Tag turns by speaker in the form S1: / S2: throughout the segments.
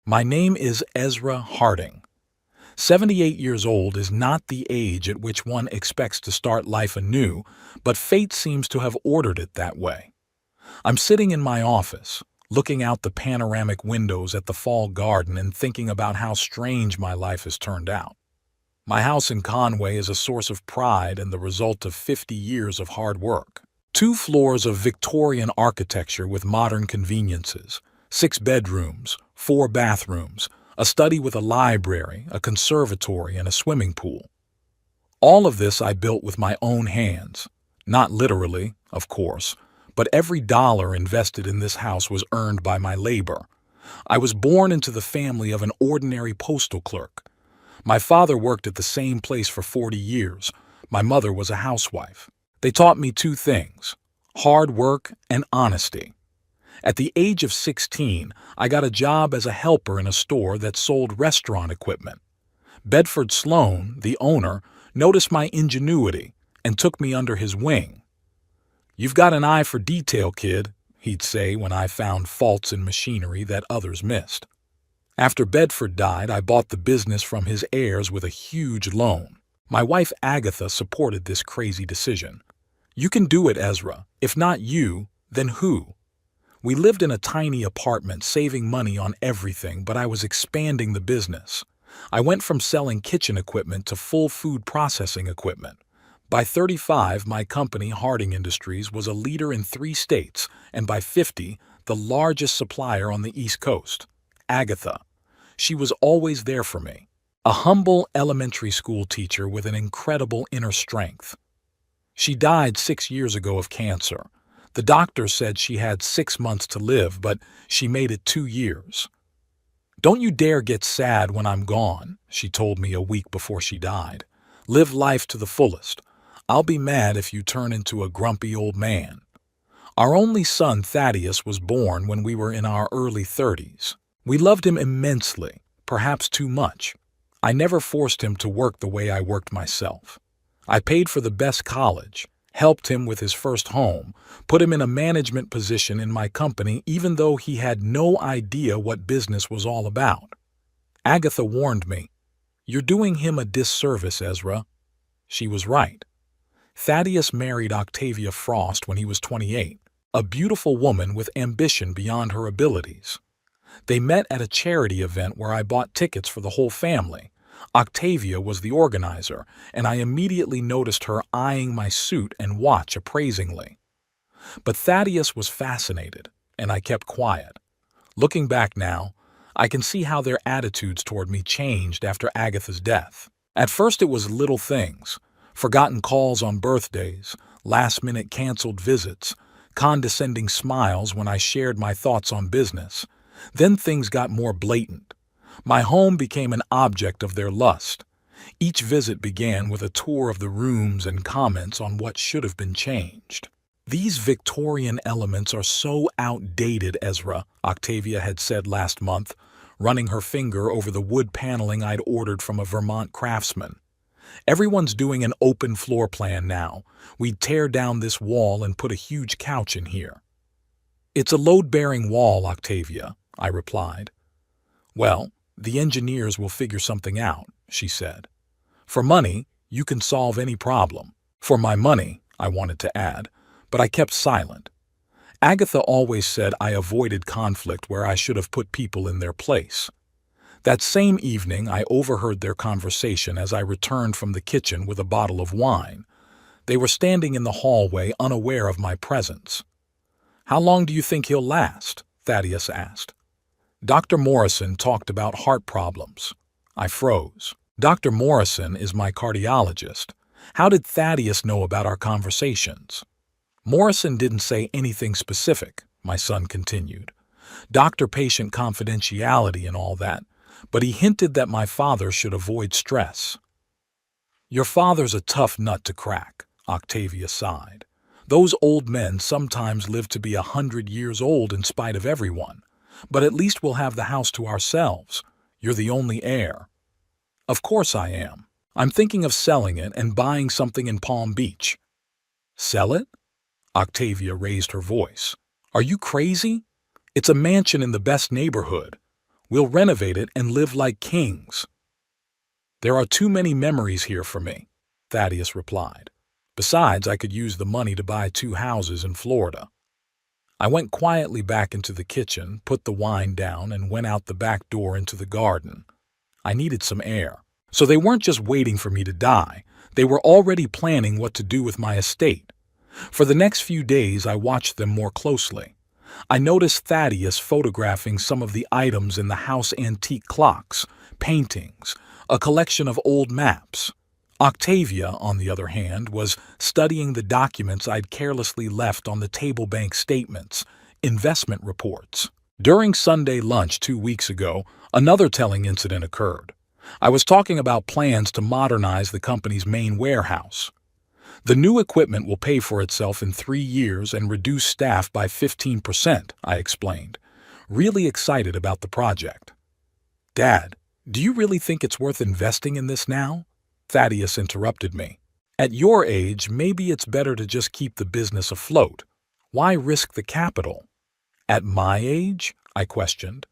S1: My name is Ezra Harding. 78 years old is not the age at which one expects to start life anew, but fate seems to have ordered it that way. I'm sitting in my office, looking out the panoramic windows at the fall garden and thinking about how strange my life has turned out. My house in Conway is a source of pride and the result of 50 years of hard work. 2 floors of Victorian architecture with modern conveniences, 6 bedrooms, 4 bathrooms, a study with a library, a conservatory, and a swimming pool. All of this I built with my own hands. Not literally, of course, but every dollar invested in this house was earned by my labor. I was born into the family of an ordinary postal clerk. My father worked at the same place for 40 years. My mother was a housewife. They taught me 2 things: hard work and honesty. At the age of 16, I got a job as a helper in a store that sold restaurant equipment. Bedford Sloan, the owner, noticed my ingenuity and took me under his wing. "You've got an eye for detail, kid," he'd say when I found faults in machinery that others missed. After Bedford died, I bought the business from his heirs with a huge loan. My wife Agatha supported this crazy decision. "You can do it, Ezra. If not you, then who?" We lived in a tiny apartment, saving money on everything, but I was expanding the business. I went from selling kitchen equipment to full food processing equipment. By 35, my company, Harding Industries, was a leader in 3 states, and by 50, the largest supplier on the East Coast. Agatha. She was always there for me. A humble elementary school teacher with an incredible inner strength. She died 6 years ago of cancer. The doctor said she had 6 months to live, but she made it 2 years. "Don't you dare get sad when I'm gone," she told me a week before she died. "Live life to the fullest. I'll be mad if you turn into a grumpy old man." Our only son, Thaddeus, was born when we were in our early 30s. We loved him immensely, perhaps too much. I never forced him to work the way I worked myself. I paid for the best college, helped him with his first home, put him in a management position in my company even though he had no idea what business was all about. Agatha warned me, "You're doing him a disservice, Ezra." She was right. Thaddeus married Octavia Frost when he was 28, a beautiful woman with ambition beyond her abilities. They met at a charity event where I bought tickets for the whole family. Octavia was the organizer, and I immediately noticed her eyeing my suit and watch appraisingly. But Thaddeus was fascinated, and I kept quiet. Looking back now, I can see how their attitudes toward me changed after Agatha's death. At first it was little things: forgotten calls on birthdays, last-minute canceled visits, condescending smiles when I shared my thoughts on business. Then things got more blatant. My home became an object of their lust. Each visit began with a tour of the rooms and comments on what should have been changed. "These Victorian elements are so outdated, Ezra," Octavia had said last month, running her finger over the wood paneling I'd ordered from a Vermont craftsman. "Everyone's doing an open floor plan now. We'd tear down this wall and put a huge couch in here." "It's a load-bearing wall, Octavia," I replied. "Well, the engineers will figure something out," she said. "For money, you can solve any problem." For my money, I wanted to add, but I kept silent. Agatha always said I avoided conflict where I should have put people in their place. That same evening, I overheard their conversation as I returned from the kitchen with a bottle of wine. They were standing in the hallway, unaware of my presence. "How long do you think he'll last?" Thaddeus asked. "Dr. Morrison talked about heart problems." I froze. "Dr. Morrison is my cardiologist. How did Thaddeus know about our conversations?" "Morrison didn't say anything specific," my son continued. "Doctor-patient confidentiality and all that, but he hinted that my father should avoid stress." "Your father's a tough nut to crack," Octavia sighed. "Those old men sometimes live to be 100 years old in spite of everyone. But at least we'll have the house to ourselves. You're the only heir." "Of course I am. I'm thinking of selling it and buying something in Palm Beach." "Sell it?" Octavia raised her voice. "Are you crazy? It's a mansion in the best neighborhood. We'll renovate it and live like kings." "There are too many memories here for me," Thaddeus replied. "Besides, I could use the money to buy 2 houses in Florida." I went quietly back into the kitchen, put the wine down, and went out the back door into the garden. I needed some air. So they weren't just waiting for me to die. They were already planning what to do with my estate. For the next few days, I watched them more closely. I noticed Thaddeus photographing some of the items in the house: antique clocks, paintings, a collection of old maps. Octavia, on the other hand, was studying the documents I'd carelessly left on the table: bank statements, investment reports. During Sunday lunch 2 weeks ago, another telling incident occurred. I was talking about plans to modernize the company's main warehouse. "The new equipment will pay for itself in 3 years and reduce staff by 15%, I explained, really excited about the project. "Dad, do you really think it's worth investing in this now?" Thaddeus interrupted me. "At your age, maybe it's better to just keep the business afloat. Why risk the capital?" "At my age?" I questioned.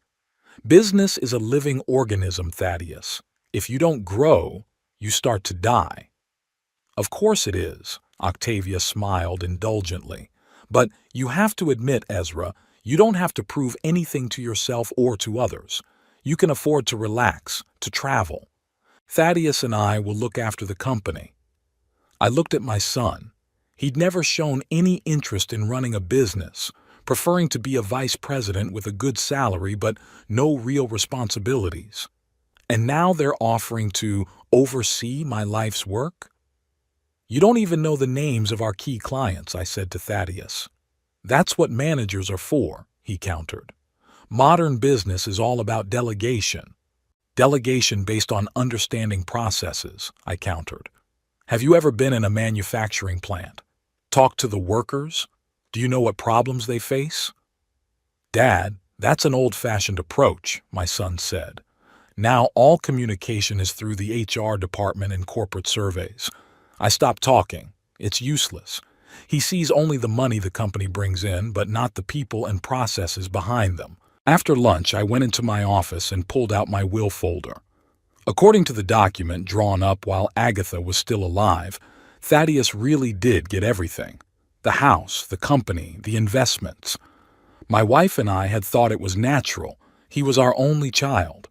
S1: "Business is a living organism, Thaddeus. If you don't grow, you start to die." "Of course it is," Octavia smiled indulgently. "But you have to admit, Ezra, you don't have to prove anything to yourself or to others. You can afford to relax, to travel. Thaddeus and I will look after the company." I looked at my son. He'd never shown any interest in running a business, preferring to be a vice president with a good salary but no real responsibilities. And now they're offering to oversee my life's work? "You don't even know the names of our key clients," I said to Thaddeus. "That's what managers are for," he countered. "Modern business is all about delegation. Delegation based on understanding processes," I countered. "Have you ever been in a manufacturing plant? Talked to the workers? Do you know what problems they face?" "Dad, that's an old-fashioned approach," my son said. "Now all communication is through the HR department and corporate surveys." I stopped talking. It's useless. He sees only the money the company brings in, but not the people and processes behind them. After lunch, I went into my office and pulled out my will folder. According to the document drawn up while Agatha was still alive, Thaddeus really did get everything: the house, the company, the investments. My wife and I had thought it was natural. He was our only child.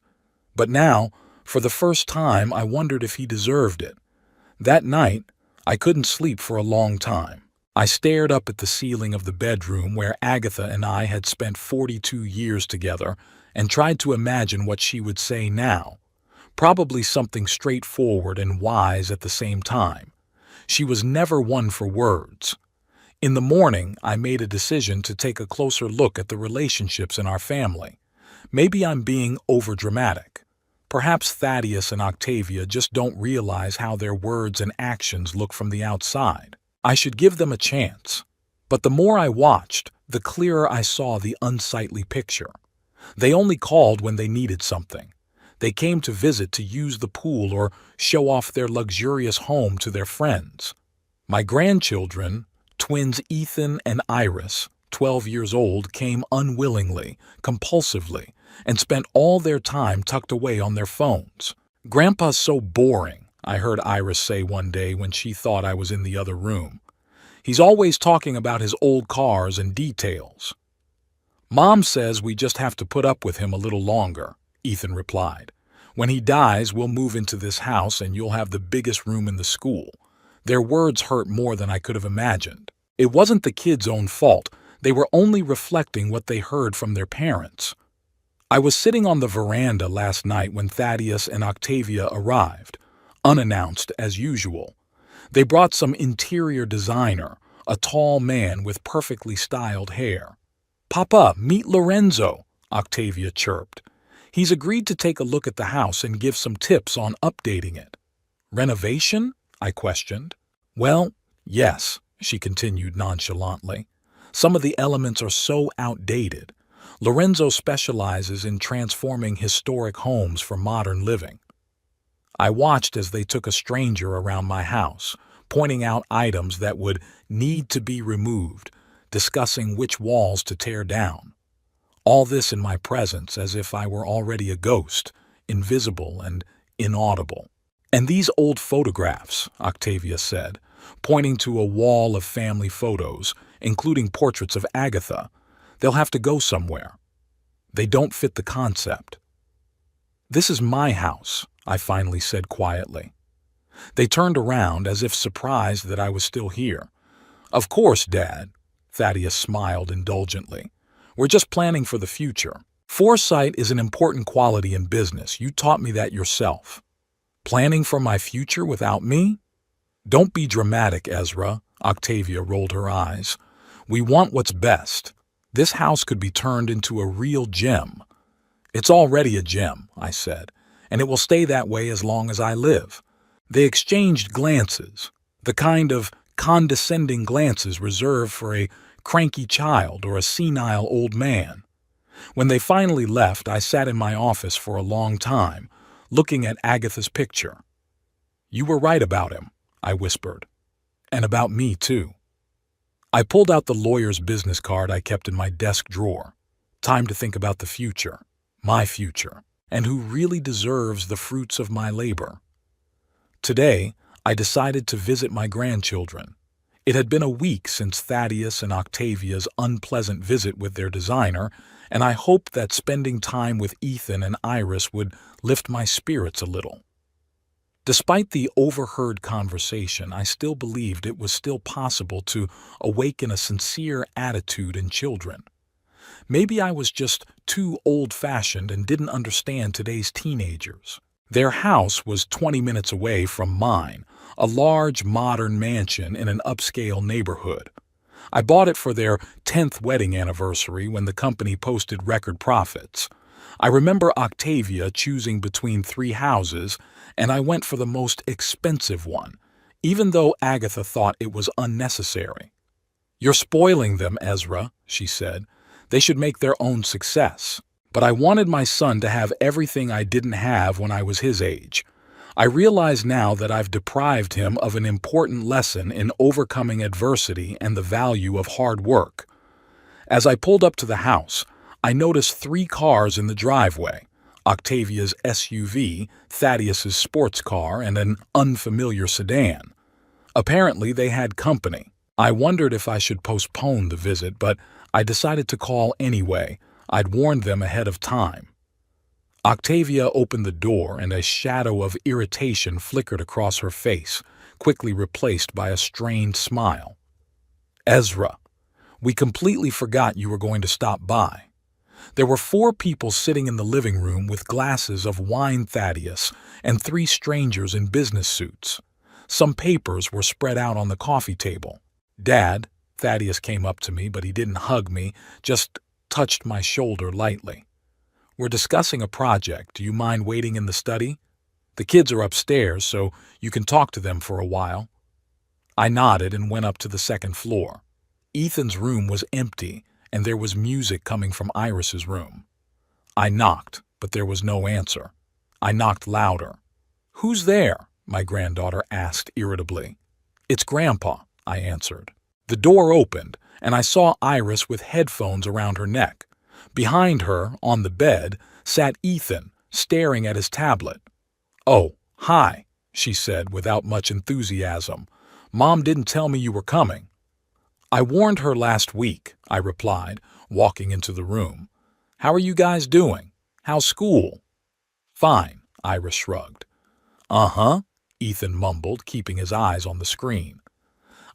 S1: But now, for the first time, I wondered if he deserved it. That night, I couldn't sleep for a long time. I stared up at the ceiling of the bedroom where Agatha and I had spent 42 years together and tried to imagine what she would say now. Probably something straightforward and wise at the same time. She was never one for words. In the morning, I made a decision to take a closer look at the relationships in our family. Maybe I'm being overdramatic. Perhaps Thaddeus and Octavia just don't realize how their words and actions look from the outside. I should give them a chance. But the more I watched, the clearer I saw the unsightly picture. They only called when they needed something. They came to visit to use the pool or show off their luxurious home to their friends. My grandchildren, twins Ethan and Iris, 12 years old, came unwillingly, compulsively, and spent all their time tucked away on their phones. "Grandpa's so boring," I heard Iris say one day when she thought I was in the other room. "He's always talking about his old cars and details." "Mom says we just have to put up with him a little longer," Ethan replied. "When he dies, we'll move into this house and you'll have the biggest room in the school." Their words hurt more than I could have imagined. It wasn't the kids' own fault. They were only reflecting what they heard from their parents. I was sitting on the veranda last night when Thaddeus and Octavia arrived, unannounced as usual. They brought some interior designer, a tall man with perfectly styled hair. "Papa, meet Lorenzo," Octavia chirped. "He's agreed to take a look at the house and give some tips on updating it." "Renovation?" I questioned. "Well, yes," she continued nonchalantly. "Some of the elements are so outdated. Lorenzo specializes in transforming historic homes for modern living." I watched as they took a stranger around my house, pointing out items that would need to be removed, discussing which walls to tear down. All this in my presence as if I were already a ghost, invisible and inaudible. "And these old photographs," Octavia said, pointing to a wall of family photos, including portraits of Agatha, "they'll have to go somewhere. They don't fit the concept." "This is my house," I finally said quietly. They turned around as if surprised that I was still here. "Of course, Dad," Thaddeus smiled indulgently. "We're just planning for the future. Foresight is an important quality in business. You taught me that yourself." "Planning for my future without me?" "Don't be dramatic, Ezra," Octavia rolled her eyes. "We want what's best. This house could be turned into a real gem." "It's already a gem," I said, "and it will stay that way as long as I live." They exchanged glances, the kind of condescending glances reserved for a cranky child or a senile old man. When they finally left, I sat in my office for a long time, looking at Agatha's picture. "You were right about him," I whispered. "And about me, too." I pulled out the lawyer's business card I kept in my desk drawer. Time to think about the future, my future, and who really deserves the fruits of my labor. Today, I decided to visit my grandchildren. It had been a week since Thaddeus and Octavia's unpleasant visit with their designer, and I hoped that spending time with Ethan and Iris would lift my spirits a little. Despite the overheard conversation, I still believed it was still possible to awaken a sincere attitude in children. Maybe I was just too old-fashioned and didn't understand today's teenagers. Their house was 20 minutes away from mine, a large modern mansion in an upscale neighborhood. I bought it for their 10th wedding anniversary when the company posted record profits. I remember Octavia choosing between 3 houses, and I went for the most expensive one, even though Agatha thought it was unnecessary. "You're spoiling them, Ezra," she said. "They should make their own success." But I wanted my son to have everything I didn't have when I was his age. I realize now that I've deprived him of an important lesson in overcoming adversity and the value of hard work. As I pulled up to the house, I noticed 3 cars in the driveway: Octavia's SUV, Thaddeus's sports car, and an unfamiliar sedan. Apparently, they had company. I wondered if I should postpone the visit, but I decided to call anyway. I'd warned them ahead of time. Octavia opened the door, and a shadow of irritation flickered across her face, quickly replaced by a strained smile. "Ezra, we completely forgot you were going to stop by." There were 4 people sitting in the living room with glasses of wine Thaddeus and 3 strangers in business suits. Some papers were spread out on the coffee table. "Dad," Thaddeus came up to me, but he didn't hug me, just touched my shoulder lightly. "We're discussing a project. Do you mind waiting in the study? The kids are upstairs, so you can talk to them for a while." I nodded and went up to the 2nd floor. Ethan's room was empty, and there was music coming from Iris's room. I knocked, but there was no answer. I knocked louder. "Who's there?" my granddaughter asked irritably. "It's Grandpa," I answered. The door opened, and I saw Iris with headphones around her neck. Behind her, on the bed, sat Ethan, staring at his tablet. "Oh, hi," she said without much enthusiasm. "Mom didn't tell me you were coming." "I warned her last week," I replied, walking into the room. "How are you guys doing? How's school?" "Fine," Iris shrugged. "Uh-huh," Ethan mumbled, keeping his eyes on the screen.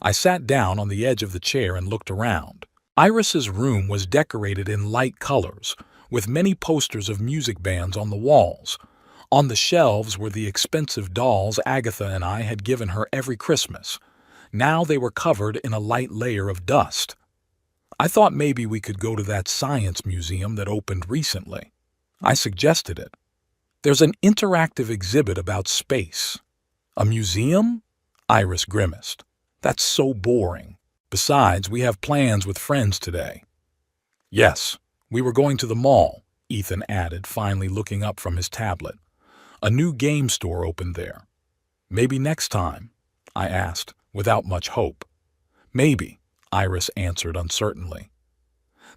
S1: I sat down on the edge of the chair and looked around. Iris's room was decorated in light colors, with many posters of music bands on the walls. On the shelves were the expensive dolls Agatha and I had given her every Christmas. Now they were covered in a light layer of dust. I thought maybe we could go to that science museum that opened recently. I suggested it. "There's an interactive exhibit about space." "A museum?" Iris grimaced. "That's so boring. Besides, we have plans with friends today." "Yes, we were going to the mall," Ethan added, finally looking up from his tablet. "A new game store opened there." "Maybe next time?" I asked, without much hope. "Maybe," Iris answered uncertainly.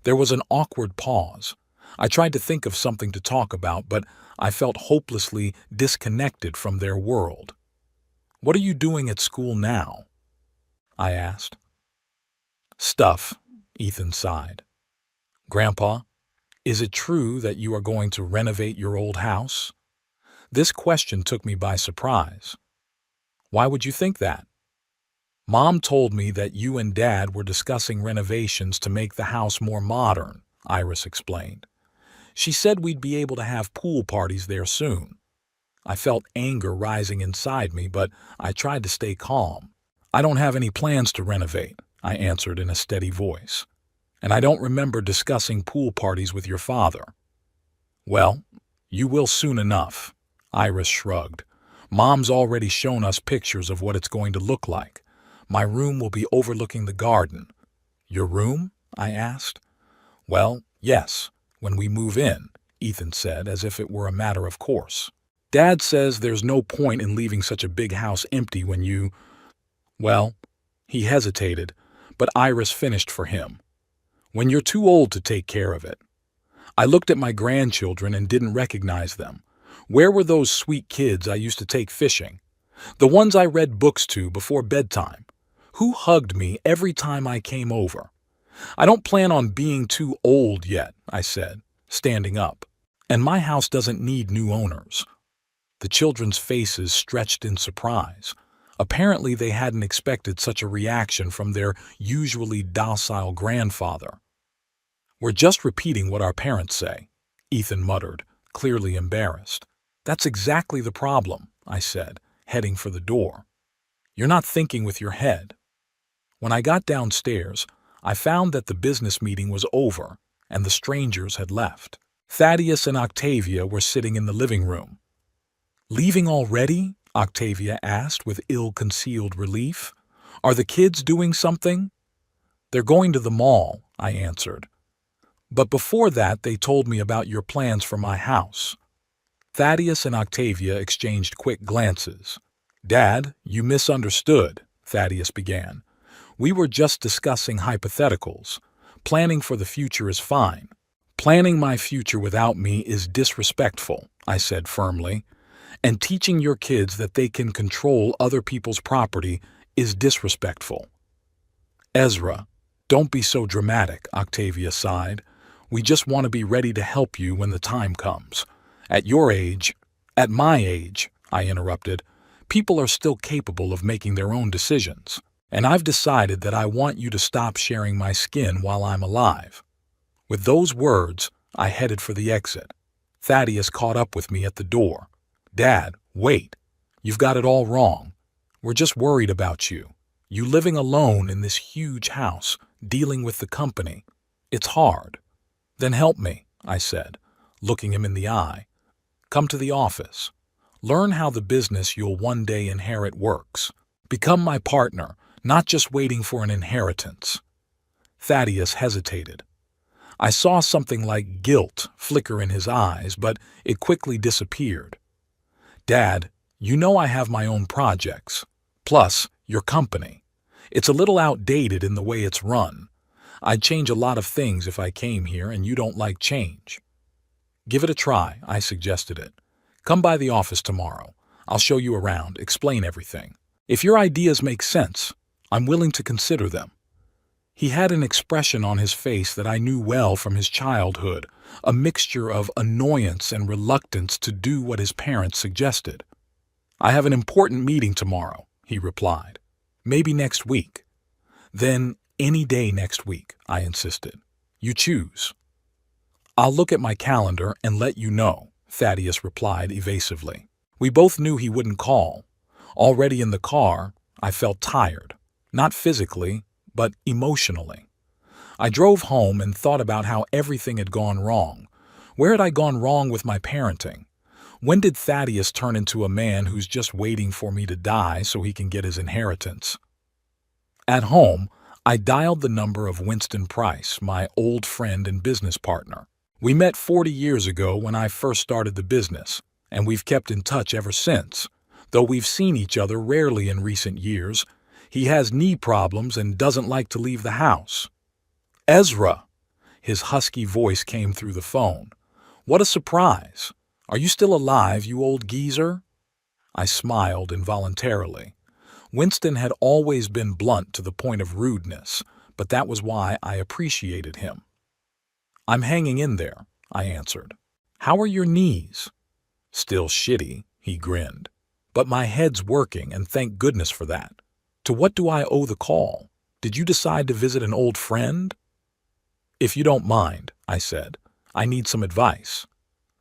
S1: There was an awkward pause. I tried to think of something to talk about, but I felt hopelessly disconnected from their world. "What are you doing at school now?" I asked. "Stuff," Ethan sighed. "Grandpa, is it true that you are going to renovate your old house?" This question took me by surprise. "Why would you think that?" "Mom told me that you and Dad were discussing renovations to make the house more modern," Iris explained. "She said we'd be able to have pool parties there soon." I felt anger rising inside me, but I tried to stay calm. "I don't have any plans to renovate," I answered in a steady voice. "And I don't remember discussing pool parties with your father." "Well, you will soon enough," Iris shrugged. "Mom's already shown us pictures of what it's going to look like. My room will be overlooking the garden." "Your room?" I asked. "Well, yes, when we move in," Ethan said, as if it were a matter of course. "Dad says there's no point in leaving such a big house empty when you—" Well, he hesitated, but Iris finished for him. "When you're too old to take care of it." I looked at my grandchildren and didn't recognize them. Where were those sweet kids I used to take fishing? The ones I read books to before bedtime? Who hugged me every time I came over? "I don't plan on being too old yet," I said, standing up. "And my house doesn't need new owners." The children's faces stretched in surprise. Apparently they hadn't expected such a reaction from their usually docile grandfather. "We're just repeating what our parents say," Ethan muttered, clearly embarrassed. "That's exactly the problem," I said, heading for the door. "You're not thinking with your head." When I got downstairs, I found that the business meeting was over and the strangers had left. Thaddeus and Octavia were sitting in the living room. "Leaving already?" Octavia asked with ill-concealed relief. "Are the kids doing something?" "They're going to the mall," I answered. "But before that they told me about your plans for my house." Thaddeus and Octavia exchanged quick glances. "Dad, you misunderstood," Thaddeus began. "We were just discussing hypotheticals. Planning for the future is fine. Planning my future without me is disrespectful," I said firmly. "And teaching your kids that they can control other people's property is disrespectful." "Ezra, don't be so dramatic," Octavia sighed. "We just want to be ready to help you when the time comes. At your age—" "At my age," I interrupted, "people are still capable of making their own decisions. And I've decided that I want you to stop sharing my skin while I'm alive." With those words, I headed for the exit. Thaddeus caught up with me at the door. "Dad, wait. You've got it all wrong. We're just worried about you. You living alone in this huge house, dealing with the company. It's hard." "Then help me," I said, looking him in the eye. "Come to the office. Learn how the business you'll one day inherit works. Become my partner, not just waiting for an inheritance." Thaddeus hesitated. I saw something like guilt flicker in his eyes, but it quickly disappeared. "Dad, you know I have my own projects. Plus, your company. It's a little outdated in the way it's run. I'd change a lot of things if I came here, and you don't like change." "Give it a try," I suggested it. "Come by the office tomorrow. I'll show you around, explain everything. If your ideas make sense, I'm willing to consider them." He had an expression on his face that I knew well from his childhood, a mixture of annoyance and reluctance to do what his parents suggested. "I have an important meeting tomorrow," he replied. "Maybe next week." "Then any day next week," I insisted. "You choose." "I'll look at my calendar and let you know," Thaddeus replied evasively. We both knew he wouldn't call. Already in the car, I felt tired, not physically, but emotionally. I drove home and thought about how everything had gone wrong. Where had I gone wrong with my parenting? When did Thaddeus turn into a man who's just waiting for me to die so he can get his inheritance? At home, I dialed the number of Winston Price, my old friend and business partner. We met 40 years ago when I first started the business, and we've kept in touch ever since, though we've seen each other rarely in recent years. He has knee problems and doesn't like to leave the house. "Ezra!" His husky voice came through the phone. "What a surprise! Are you still alive, you old geezer?" I smiled involuntarily. Winston had always been blunt to the point of rudeness, but that was why I appreciated him. "I'm hanging in there," I answered. "How are your knees?" "Still shitty," he grinned. "But my head's working, and thank goodness for that. To what do I owe the call? Did you decide to visit an old friend?" "If you don't mind," I said, "I need some advice."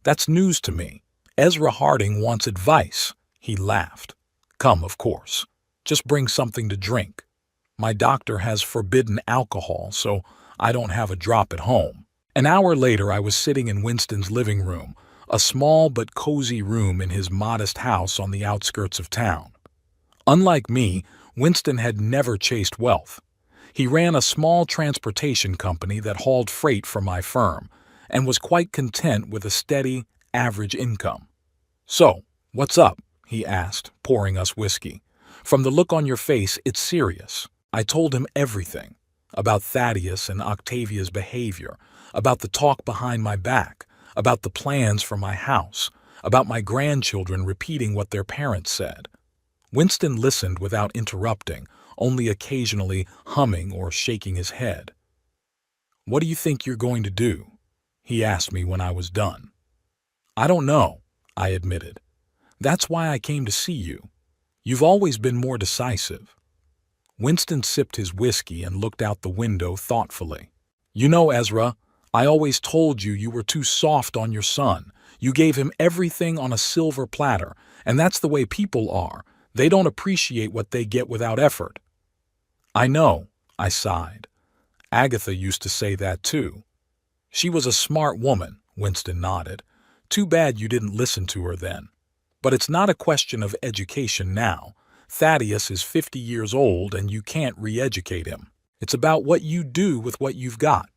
S1: "That's news to me. Ezra Harding wants advice." He laughed. "Come, of course. Just bring something to drink. My doctor has forbidden alcohol, so I don't have a drop at home." An hour later, I was sitting in Winston's living room, a small but cozy room in his modest house on the outskirts of town. Unlike me, Winston had never chased wealth. He ran a small transportation company that hauled freight for my firm, and was quite content with a steady, average income. "So, what's up?" he asked, pouring us whiskey. "From the look on your face, it's serious." I told him everything. About Thaddeus and Octavia's behavior, about the talk behind my back, about the plans for my house, about my grandchildren repeating what their parents said. Winston listened without interrupting, only occasionally humming or shaking his head. "What do you think you're going to do?" he asked me when I was done. "I don't know," I admitted. "That's why I came to see you. You've always been more decisive." Winston sipped his whiskey and looked out the window thoughtfully. "You know, Ezra, I always told you you were too soft on your son. You gave him everything on a silver platter, and that's the way people are. They don't appreciate what they get without effort." "I know," I sighed. "Agatha used to say that too." "She was a smart woman," Winston nodded. "Too bad you didn't listen to her then. But it's not a question of education now. Thaddeus is 50 years old and you can't re-educate him. It's about what you do with what you've got."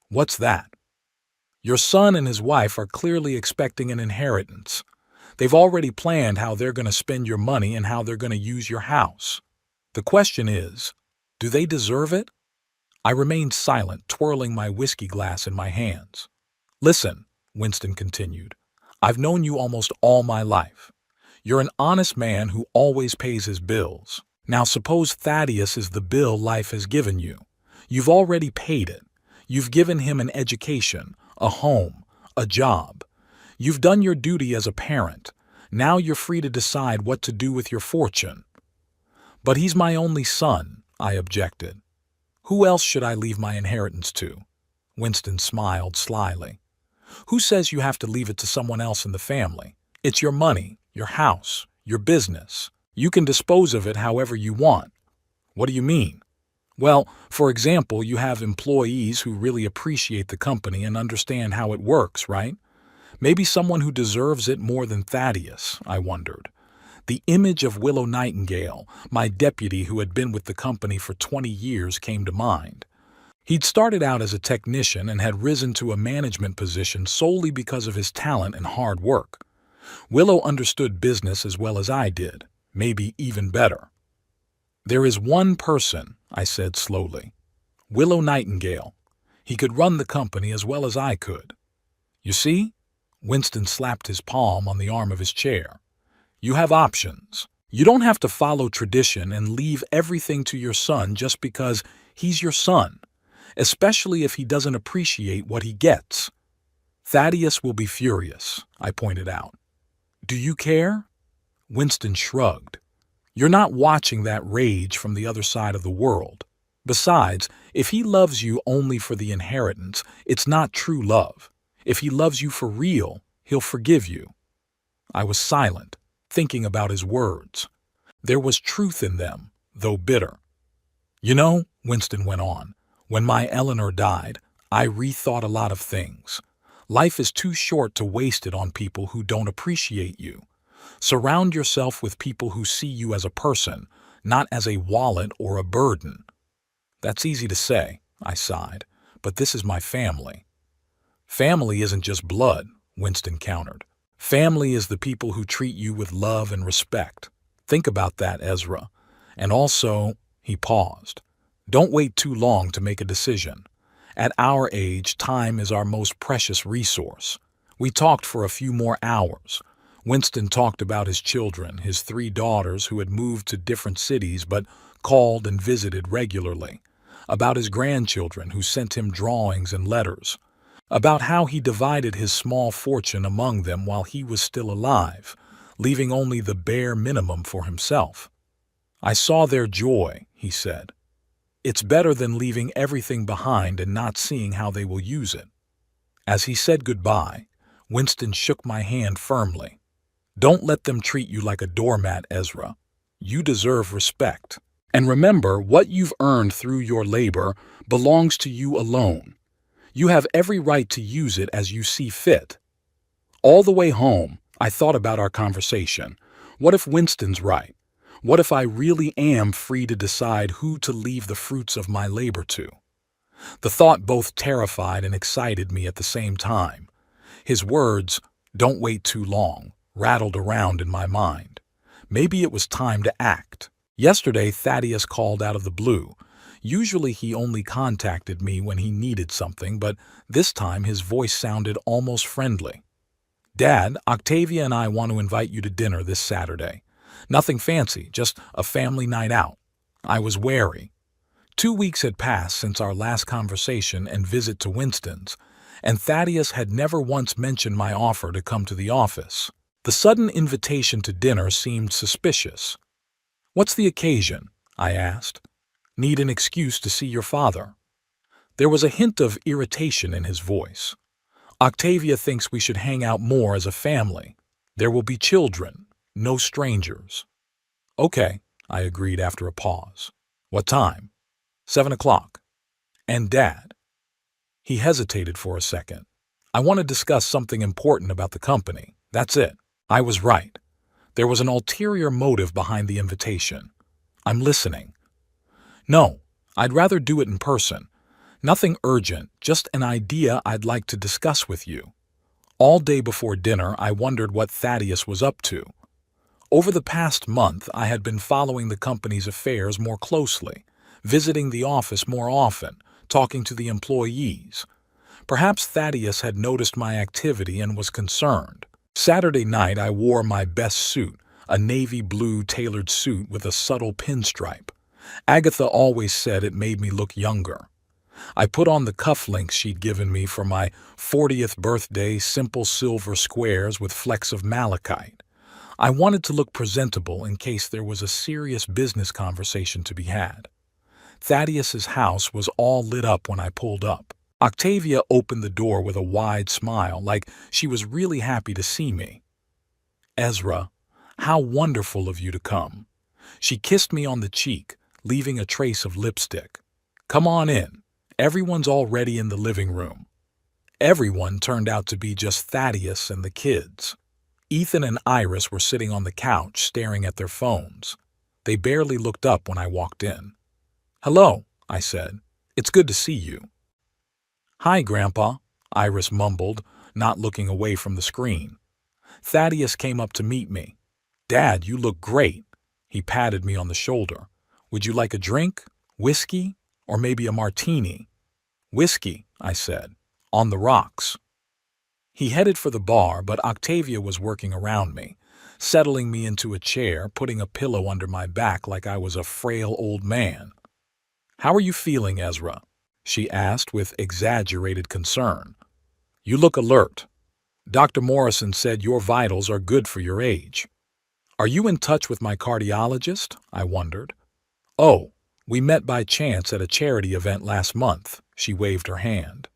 S1: "What's that?" "Your son and his wife are clearly expecting an inheritance. They've already planned how they're going to spend your money and how they're going to use your house. The question is, do they deserve it?" I remained silent, twirling my whiskey glass in my hands. "Listen," Winston continued, "I've known you almost all my life. You're an honest man who always pays his bills. Now suppose Thaddeus is the bill life has given you. You've already paid it. You've given him an education, a home, a job. You've done your duty as a parent. Now you're free to decide what to do with your fortune." "But he's my only son," I objected. "Who else should I leave my inheritance to?" Winston smiled slyly. "Who says you have to leave it to someone else in the family? It's your money, your house, your business. You can dispose of it however you want." "What do you mean?" "Well, for example, you have employees who really appreciate the company and understand how it works, right? Maybe someone who deserves it more than Thaddeus," I wondered. The image of Willow Nightingale, my deputy who had been with the company for 20 years, came to mind. He'd started out as a technician and had risen to a management position solely because of his talent and hard work. Willow understood business as well as I did, maybe even better. "There is one person," I said slowly. "Willow Nightingale. He could run the company as well as I could. You see?" Winston slapped his palm on the arm of his chair. "You have options. You don't have to follow tradition and leave everything to your son just because he's your son, especially if he doesn't appreciate what he gets." "Thaddeus will be furious," I pointed out. "Do you care?" Winston shrugged. "You're not watching that rage from the other side of the world. Besides, if he loves you only for the inheritance, it's not true love. If he loves you for real, he'll forgive you." I was silent, thinking about his words. There was truth in them, though bitter. "You know," Winston went on, "when my Eleanor died, I rethought a lot of things. Life is too short to waste it on people who don't appreciate you. Surround yourself with people who see you as a person, not as a wallet or a burden." "That's easy to say," I sighed, "but this is my family." "Family isn't just blood," Winston countered. "Family is the people who treat you with love and respect. Think about that, Ezra. And also," he paused, "don't wait too long to make a decision. At our age, time is our most precious resource. We talked for a few more hours. Winston talked about his children, his 3 daughters who had moved to different cities but called and visited regularly, about his grandchildren who sent him drawings and letters, about how he divided his small fortune among them while he was still alive, leaving only the bare minimum for himself. I saw their joy, he said. It's better than leaving everything behind and not seeing how they will use it. As he said goodbye, Winston shook my hand firmly. Don't let them treat you like a doormat, Ezra. You deserve respect. And remember, what you've earned through your labor belongs to you alone. You have every right to use it as you see fit. All the way home, I thought about our conversation. What if Winston's right? What if I really am free to decide who to leave the fruits of my labor to? The thought both terrified and excited me at the same time. His words, "Don't wait too long," rattled around in my mind. Maybe it was time to act. Yesterday, Thaddeus called out of the blue. Usually he only contacted me when he needed something, but this time his voice sounded almost friendly. "Dad, Octavia and I want to invite you to dinner this Saturday. Nothing fancy, just a family night out." I was wary. 2 weeks had passed since our last conversation and visit to Winston's, and Thaddeus had never once mentioned my offer to come to the office. The sudden invitation to dinner seemed suspicious. "What's the occasion?" I asked. "Need an excuse to see your father." There was a hint of irritation in his voice. "Octavia thinks we should hang out more as a family. There will be children, no strangers." "Okay," I agreed after a pause. "What time?" 7 o'clock. "And Dad?" He hesitated for a second. "I want to discuss something important about the company. That's it." I was right. There was an ulterior motive behind the invitation. "I'm listening." "No, I'd rather do it in person. Nothing urgent, just an idea I'd like to discuss with you." All day before dinner, I wondered what Thaddeus was up to. Over the past month, I had been following the company's affairs more closely, visiting the office more often, talking to the employees. Perhaps Thaddeus had noticed my activity and was concerned. Saturday night, I wore my best suit, a navy blue tailored suit with a subtle pinstripe. Agatha always said it made me look younger. I put on the cufflinks she'd given me for my 40th birthday, simple silver squares with flecks of malachite. I wanted to look presentable in case there was a serious business conversation to be had. Thaddeus's house was all lit up when I pulled up. Octavia opened the door with a wide smile, like she was really happy to see me. "Ezra, how wonderful of you to come." She kissed me on the cheek, leaving a trace of lipstick. "Come on in. Everyone's already in the living room." Everyone turned out to be just Thaddeus and the kids. Ethan and Iris were sitting on the couch staring at their phones. They barely looked up when I walked in. "Hello," I said. "It's good to see you." "Hi, Grandpa," Iris mumbled, not looking away from the screen. Thaddeus came up to meet me. "Dad, you look great." He patted me on the shoulder. "Would you like a drink? Whiskey? Or maybe a martini?" "Whiskey," I said. "On the rocks." He headed for the bar, but Octavia was working around me, settling me into a chair, putting a pillow under my back like I was a frail old man. "How are you feeling, Ezra?" she asked with exaggerated concern. "You look alert. Dr. Morrison said your vitals are good for your age." "Are you in touch with my cardiologist?" I wondered. "Oh, we met by chance at a charity event last month," she waved her hand.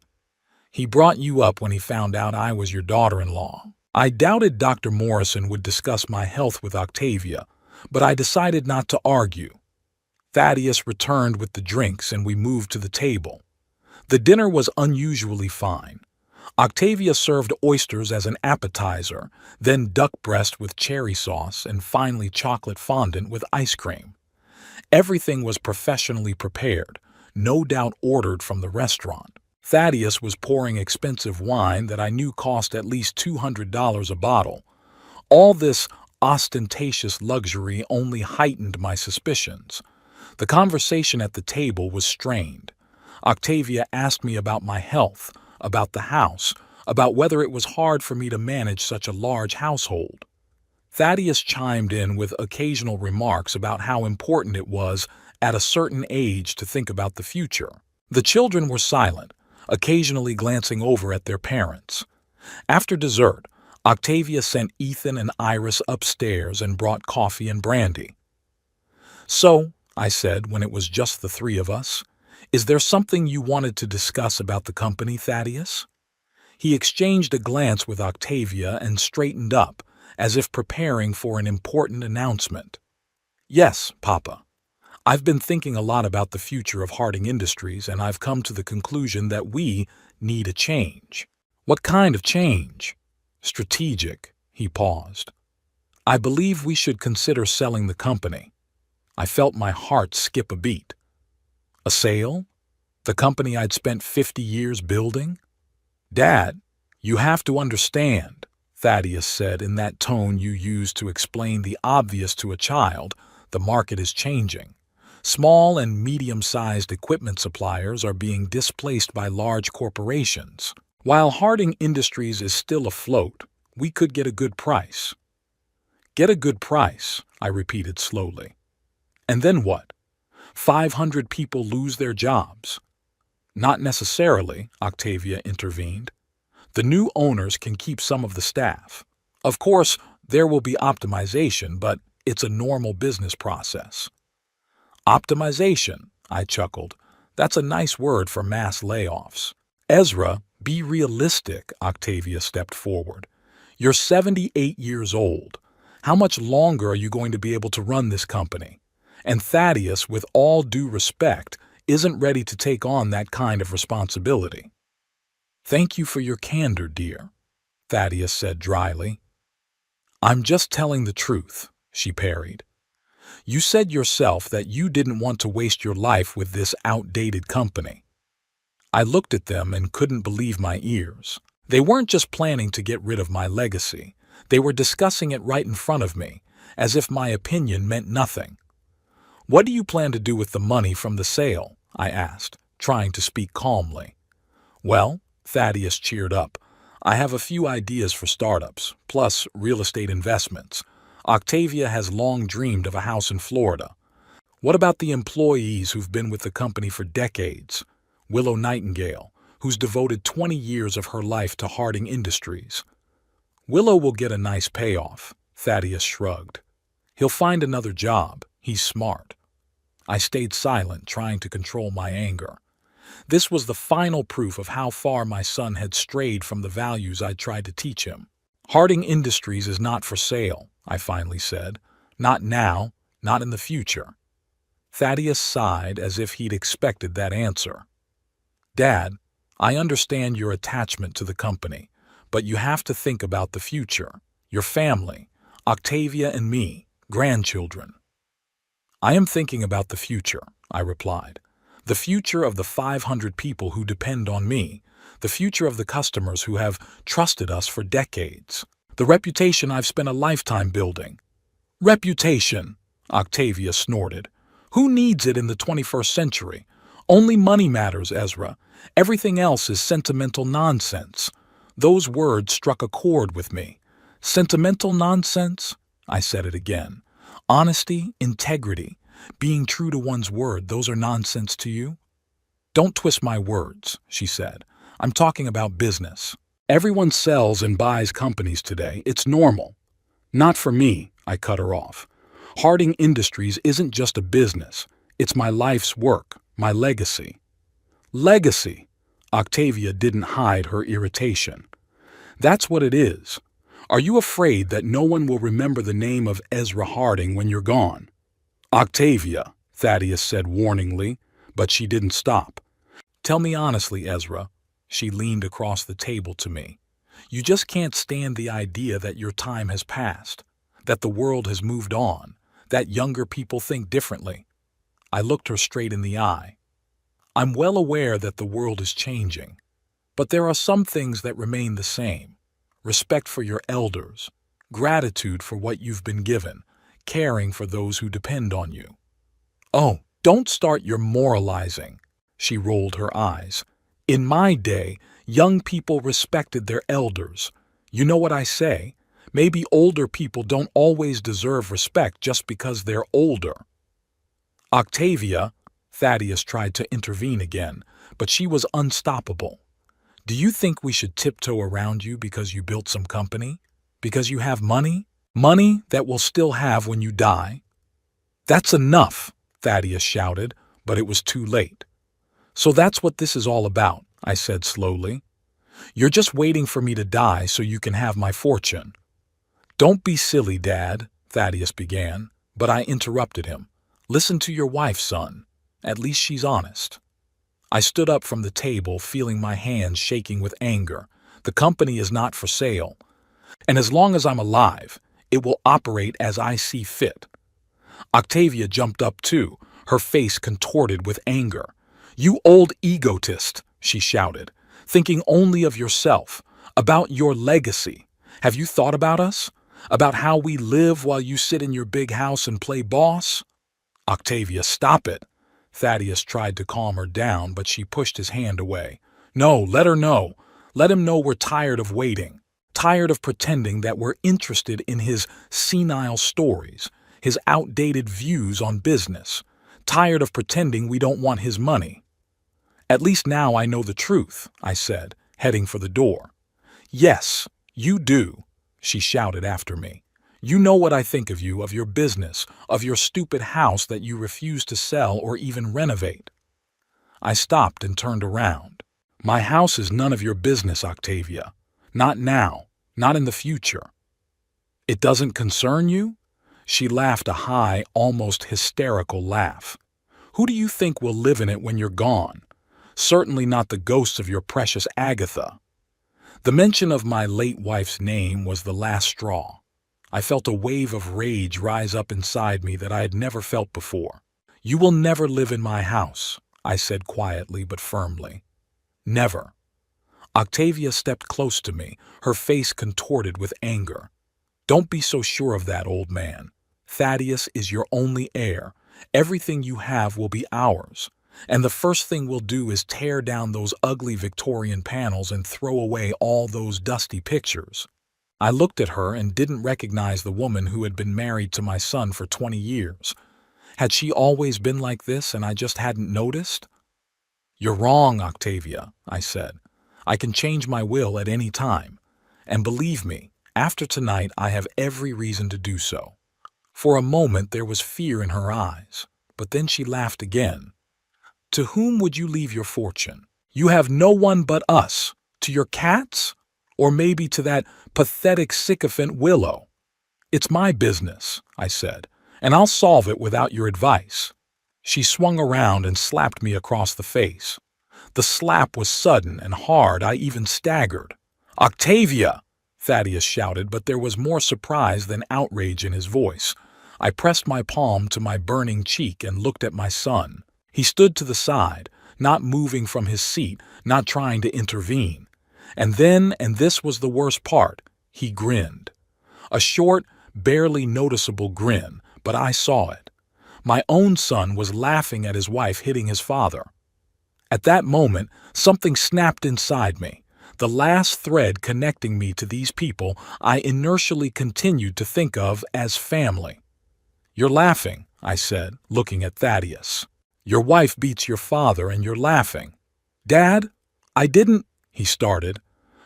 S1: "He brought you up when he found out I was your daughter-in-law." I doubted Dr. Morrison would discuss my health with Octavia, but I decided not to argue. Thaddeus returned with the drinks and we moved to the table. The dinner was unusually fine. Octavia served oysters as an appetizer, then duck breast with cherry sauce, and finally chocolate fondant with ice cream. Everything was professionally prepared, no doubt ordered from the restaurant. Thaddeus was pouring expensive wine that I knew cost at least $200 a bottle. All this ostentatious luxury only heightened my suspicions. The conversation at the table was strained. Octavia asked me about my health, about the house, about whether it was hard for me to manage such a large household. Thaddeus chimed in with occasional remarks about how important it was at a certain age to think about the future. The children were silent, occasionally glancing over at their parents. After dessert, Octavia sent Ethan and Iris upstairs and brought coffee and brandy. "So," I said when it was just the three of us, "is there something you wanted to discuss about the company, Thaddeus?" He exchanged a glance with Octavia and straightened up, as if preparing for an important announcement. "Yes, Papa. I've been thinking a lot about the future of Harding Industries, and I've come to the conclusion that we need a change." "What kind of change?" "Strategic." He paused. "I believe we should consider selling the company." I felt my heart skip a beat. A sale? The company I'd spent 50 years building? "Dad, you have to understand," Thaddeus said in that tone you use to explain the obvious to a child. "The market is changing. Small and medium-sized equipment suppliers are being displaced by large corporations. While Harding Industries is still afloat, we could get a good price." "Get a good price," I repeated slowly. "And then what? 500 people lose their jobs." "Not necessarily," Octavia intervened. "The new owners can keep some of the staff. Of course, there will be optimization, but it's a normal business process." "Optimization," I chuckled. "That's a nice word for mass layoffs." "Ezra, be realistic," Octavia stepped forward. "You're 78 years old. How much longer are you going to be able to run this company? And Thaddeus, with all due respect, isn't ready to take on that kind of responsibility." "Thank you for your candor, dear," Thaddeus said dryly. "I'm just telling the truth," she parried. "You said yourself that you didn't want to waste your life with this outdated company." I looked at them and couldn't believe my ears. They weren't just planning to get rid of my legacy. They were discussing it right in front of me, as if my opinion meant nothing. "What do you plan to do with the money from the sale?" I asked, trying to speak calmly. "Well," Thaddeus cheered up, "I have a few ideas for startups, plus real estate investments. Octavia has long dreamed of a house in Florida. What about the employees who've been with the company for decades? Willow Nightingale, who's devoted 20 years of her life to Harding Industries." "Willow will get a nice payoff," Thaddeus shrugged. "He'll find another job. He's smart." I stayed silent, trying to control my anger. This was the final proof of how far my son had strayed from the values I'd tried to teach him. "Harding Industries is not for sale," I finally said. "Not now, not in the future." Thaddeus sighed as if he'd expected that answer. "Dad, I understand your attachment to the company, but you have to think about the future, your family, Octavia and me, grandchildren." "I am thinking about the future," I replied. "The future of the 500 people who depend on me, the future of the customers who have trusted us for decades, the reputation I've spent a lifetime building." "Reputation," Octavia snorted. "Who needs it in the 21st century? Only money matters, Ezra. Everything else is sentimental nonsense." Those words struck a chord with me. "Sentimental nonsense?" I said it again. "Honesty, integrity, being true to one's word, those are nonsense to you?" "Don't twist my words," she said. "I'm talking about business. Everyone sells and buys companies today. It's normal." "Not for me," I cut her off. "Harding Industries isn't just a business. It's my life's work, my legacy." "Legacy!" Octavia didn't hide her irritation. "That's what it is. Are you afraid that no one will remember the name of Ezra Harding when you're gone?" "Octavia," Thaddeus said warningly, but she didn't stop. "Tell me honestly, Ezra." She leaned across the table to me. "You just can't stand the idea that your time has passed, that the world has moved on, that younger people think differently." I looked her straight in the eye. "I'm well aware that the world is changing, but there are some things that remain the same. Respect for your elders, gratitude for what you've been given, caring for those who depend on you." "Oh, don't start your moralizing," She rolled her eyes. In my day, young people respected their elders. You know what I say? Maybe older people don't always deserve respect just because they're older. Octavia, Thaddeus tried to intervene again, but she was unstoppable. Do you think we should tiptoe around you because you built some company? Because you have money? Money that we'll still have when you die? That's enough, Thaddeus shouted, but it was too late. So that's what this is all about, I said slowly. You're just waiting for me to die so you can have my fortune. Don't be silly, Dad, Thaddeus began, but I interrupted him. Listen to your wife, son. At least she's honest. I stood up from the table, feeling my hands shaking with anger. The company is not for sale, and as long as I'm alive, it will operate as I see fit. Octavia jumped up too, her face contorted with anger. You old egotist, she shouted, thinking only of yourself, about your legacy. Have you thought about us? About how we live while you sit in your big house and play boss? Octavia, stop it. Thaddeus tried to calm her down, but she pushed his hand away. No, let her know. Let him know we're tired of waiting. Tired of pretending that we're interested in his senile stories, his outdated views on business. Tired of pretending we don't want his money. At least now I know the truth, I said, heading for the door. Yes, you do, she shouted after me. You know what I think of you, of your business, of your stupid house that you refuse to sell or even renovate. I stopped and turned around. My house is none of your business, Octavia. Not now, not in the future. It doesn't concern you? She laughed a high, almost hysterical laugh. Who do you think will live in it when you're gone? Certainly not the ghosts of your precious Agatha. The mention of my late wife's name was the last straw. I felt a wave of rage rise up inside me that I had never felt before. You will never live in my house, I said quietly but firmly. Never. Octavia stepped close to me, her face contorted with anger. Don't be so sure of that, old man. Thaddeus is your only heir. Everything you have will be ours. And the first thing we'll do is tear down those ugly Victorian panels and throw away all those dusty pictures. I looked at her and didn't recognize the woman who had been married to my son for 20 years. Had she always been like this and I just hadn't noticed? You're wrong, Octavia, I said. I can change my will at any time. And believe me, after tonight I have every reason to do so. For a moment there was fear in her eyes, but then she laughed again. To whom would you leave your fortune? You have no one but us. To your cats? Or maybe to that pathetic sycophant Willow? It's my business, I said, and I'll solve it without your advice. She swung around and slapped me across the face. The slap was sudden and hard, I even staggered. Octavia! Thaddeus shouted, but there was more surprise than outrage in his voice. I pressed my palm to my burning cheek and looked at my son. He stood to the side, not moving from his seat, not trying to intervene. And then, and this was the worst part, he grinned. A short, barely noticeable grin, but I saw it. My own son was laughing at his wife hitting his father. At that moment, something snapped inside me. The last thread connecting me to these people I inertially continued to think of as family. You're laughing, I said, looking at Thaddeus. Your wife beats your father and you're laughing. Dad, I didn't, he started,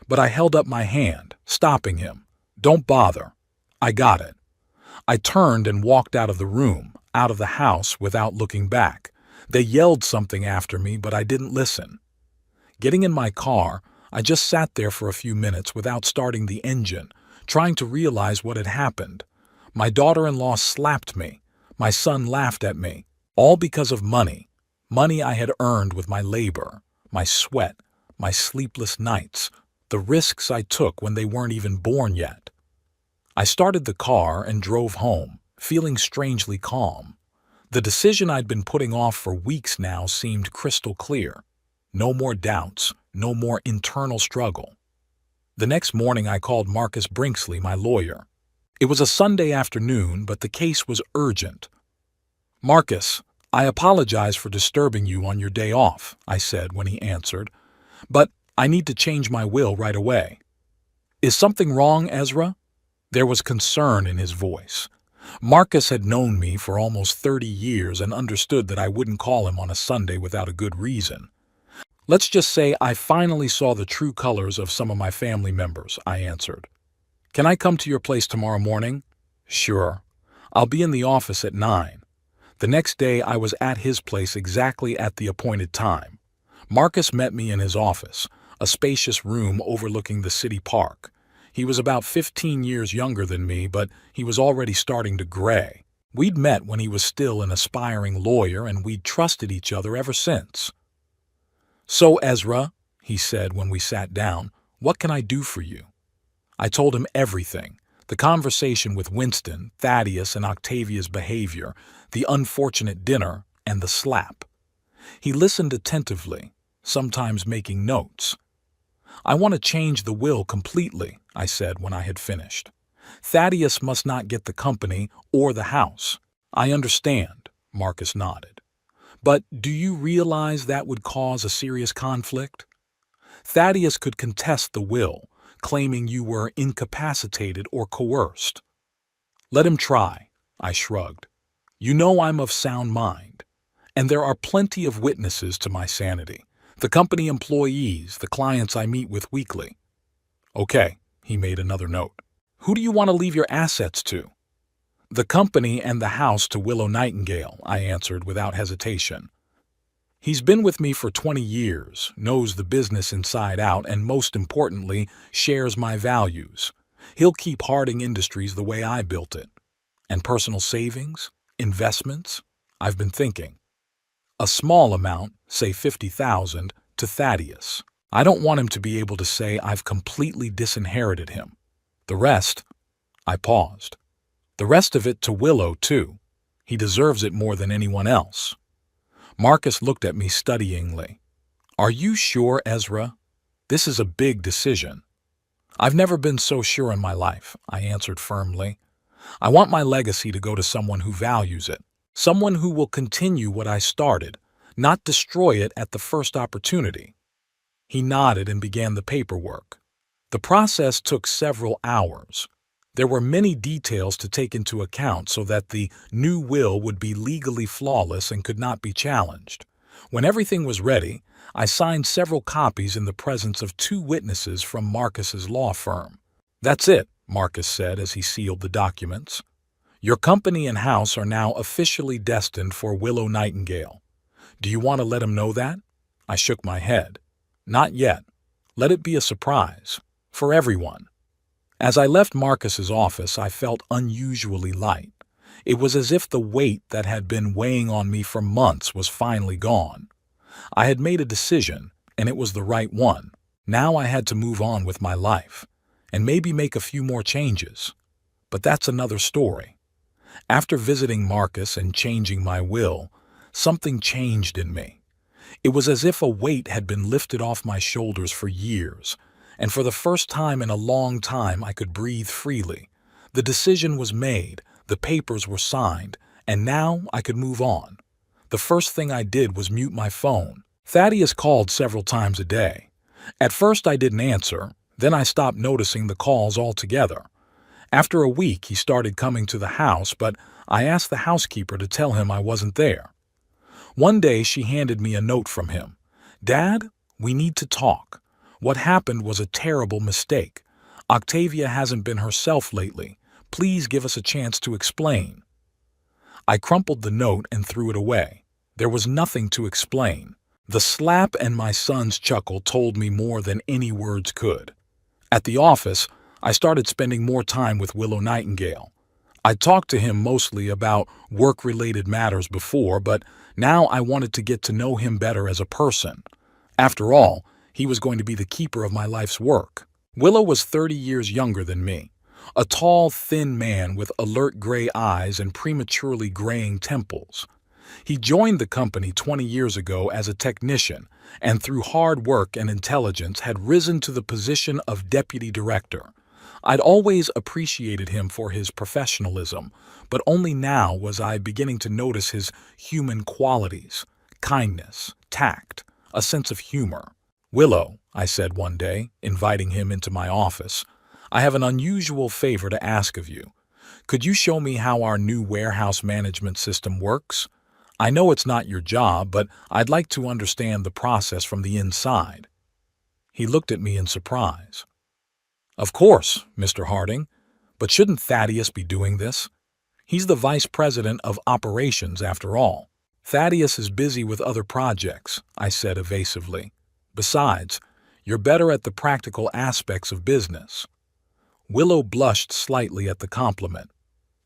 S1: but I held up my hand, stopping him. Don't bother. I got it. I turned and walked out of the room, out of the house without looking back. They yelled something after me, but I didn't listen. Getting in my car, I just sat there for a few minutes without starting the engine, trying to realize what had happened. My daughter-in-law slapped me. My son laughed at me, all because of money. Money I had earned with my labor, my sweat, my sleepless nights, the risks I took when they weren't even born yet. I started the car and drove home, feeling strangely calm. The decision I'd been putting off for weeks now seemed crystal clear. No more doubts, no more internal struggle. The next morning I called Marcus Brinksley, my lawyer. It was a Sunday afternoon, but the case was urgent. Marcus, "I apologize for disturbing you on your day off," I said when he answered, "but I need to change my will right away." "Is something wrong, Ezra?" There was concern in his voice. Marcus had known me for almost 30 years and understood that I wouldn't call him on a Sunday without a good reason. "Let's just say I finally saw the true colors of some of my family members," I answered. "Can I come to your place tomorrow morning?" "Sure. I'll be in the office at 9. The next day I was at his place exactly at the appointed time. Marcus met me in his office, a spacious room overlooking the city park. He was about 15 years younger than me, but he was already starting to gray. We'd met when he was still an aspiring lawyer, and we'd trusted each other ever since. "So, Ezra," he said when we sat down, "what can I do for you?" I told him everything: the conversation with Winston, Thaddeus, and Octavia's behavior, the unfortunate dinner, and the slap. He listened attentively, sometimes making notes. "I want to change the will completely," I said when I had finished. "Thaddeus must not get the company or the house." "I understand," Marcus nodded. "But do you realize that would cause a serious conflict? Thaddeus could contest the will, claiming you were incapacitated or coerced." "Let him try," I shrugged. "You know I'm of sound mind, and there are plenty of witnesses to my sanity. The company employees, the clients I meet with weekly." "Okay," he made another note. "Who do you want to leave your assets to?" "The company and the house to Willow Nightingale," I answered without hesitation. "He's been with me for 20 years, knows the business inside out, and most importantly, shares my values. He'll keep Harding Industries the way I built it. And personal savings? Investments? I've been thinking. A small amount, say 50,000, to Thaddeus. I don't want him to be able to say I've completely disinherited him. The rest—" I paused. "The rest of it to Willow, too. He deserves it more than anyone else." Marcus looked at me studyingly. "Are you sure, Ezra? This is a big decision." "I've never been so sure in my life," I answered firmly. "I want my legacy to go to someone who values it, someone who will continue what I started, not destroy it at the first opportunity." He nodded and began the paperwork. The process took several hours. There were many details to take into account so that the new will would be legally flawless and could not be challenged. When everything was ready, I signed several copies in the presence of 2 witnesses from Marcus's law firm. "That's it," Marcus said as he sealed the documents. "Your company and house are now officially destined for Willow Nightingale. Do you want to let him know that?" I shook my head. "Not yet. Let it be a surprise. For everyone." As I left Marcus's office, I felt unusually light. It was as if the weight that had been weighing on me for months was finally gone. I had made a decision, and it was the right one. Now I had to move on with my life, and maybe make a few more changes. But that's another story. After visiting Marcus and changing my will, something changed in me. It was as if a weight had been lifted off my shoulders for years, and for the first time in a long time I could breathe freely. The decision was made, the papers were signed, and now I could move on. The first thing I did was mute my phone. Thaddeus called several times a day. At first I didn't answer, then I stopped noticing the calls altogether. After a week he started coming to the house, but I asked the housekeeper to tell him I wasn't there. One day she handed me a note from him. "Dad, we need to talk. What happened was a terrible mistake. Octavia hasn't been herself lately. Please give us a chance to explain." I crumpled the note and threw it away. There was nothing to explain. The slap and my son's chuckle told me more than any words could. At the office, I started spending more time with Willow Nightingale. I talked to him mostly about work-related matters before, but now I wanted to get to know him better as a person. After all, he was going to be the keeper of my life's work. Willow was 30 years younger than me, a tall, thin man with alert gray eyes and prematurely graying temples. He joined the company 20 years ago as a technician, and through hard work and intelligence had risen to the position of deputy director. I'd always appreciated him for his professionalism, but only now was I beginning to notice his human qualities: kindness, tact, a sense of humor. "Willow," I said one day, inviting him into my office, "I have an unusual favor to ask of you. Could you show me how our new warehouse management system works? I know it's not your job, but I'd like to understand the process from the inside." He looked at me in surprise. "Of course, Mr. Harding, but shouldn't Thaddeus be doing this? He's the vice president of operations after all." "Thaddeus is busy with other projects," I said evasively. "Besides, you're better at the practical aspects of business." Willow blushed slightly at the compliment.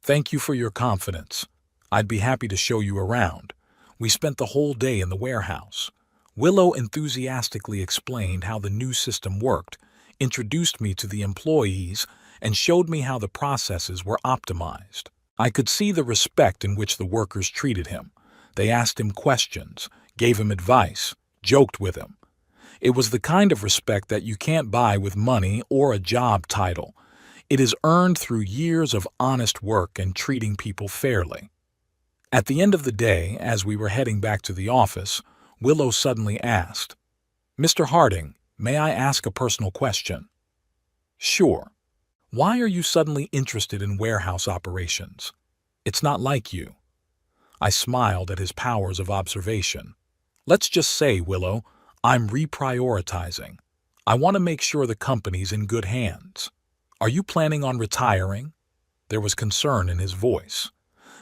S1: "Thank you for your confidence. I'd be happy to show you around." We spent the whole day in the warehouse. Willow enthusiastically explained how the new system worked, introduced me to the employees, and showed me how the processes were optimized. I could see the respect in which the workers treated him. They asked him questions, gave him advice, joked with him. It was the kind of respect that you can't buy with money or a job title. It is earned through years of honest work and treating people fairly. At the end of the day, as we were heading back to the office, Willow suddenly asked, "Mr. Harding, may I ask a personal question?" "Sure. Why are you suddenly interested in warehouse operations? It's not like you." I smiled at his powers of observation. "Let's just say, Willow, I'm reprioritizing. I want to make sure the company's in good hands." "Are you planning on retiring?" There was concern in his voice.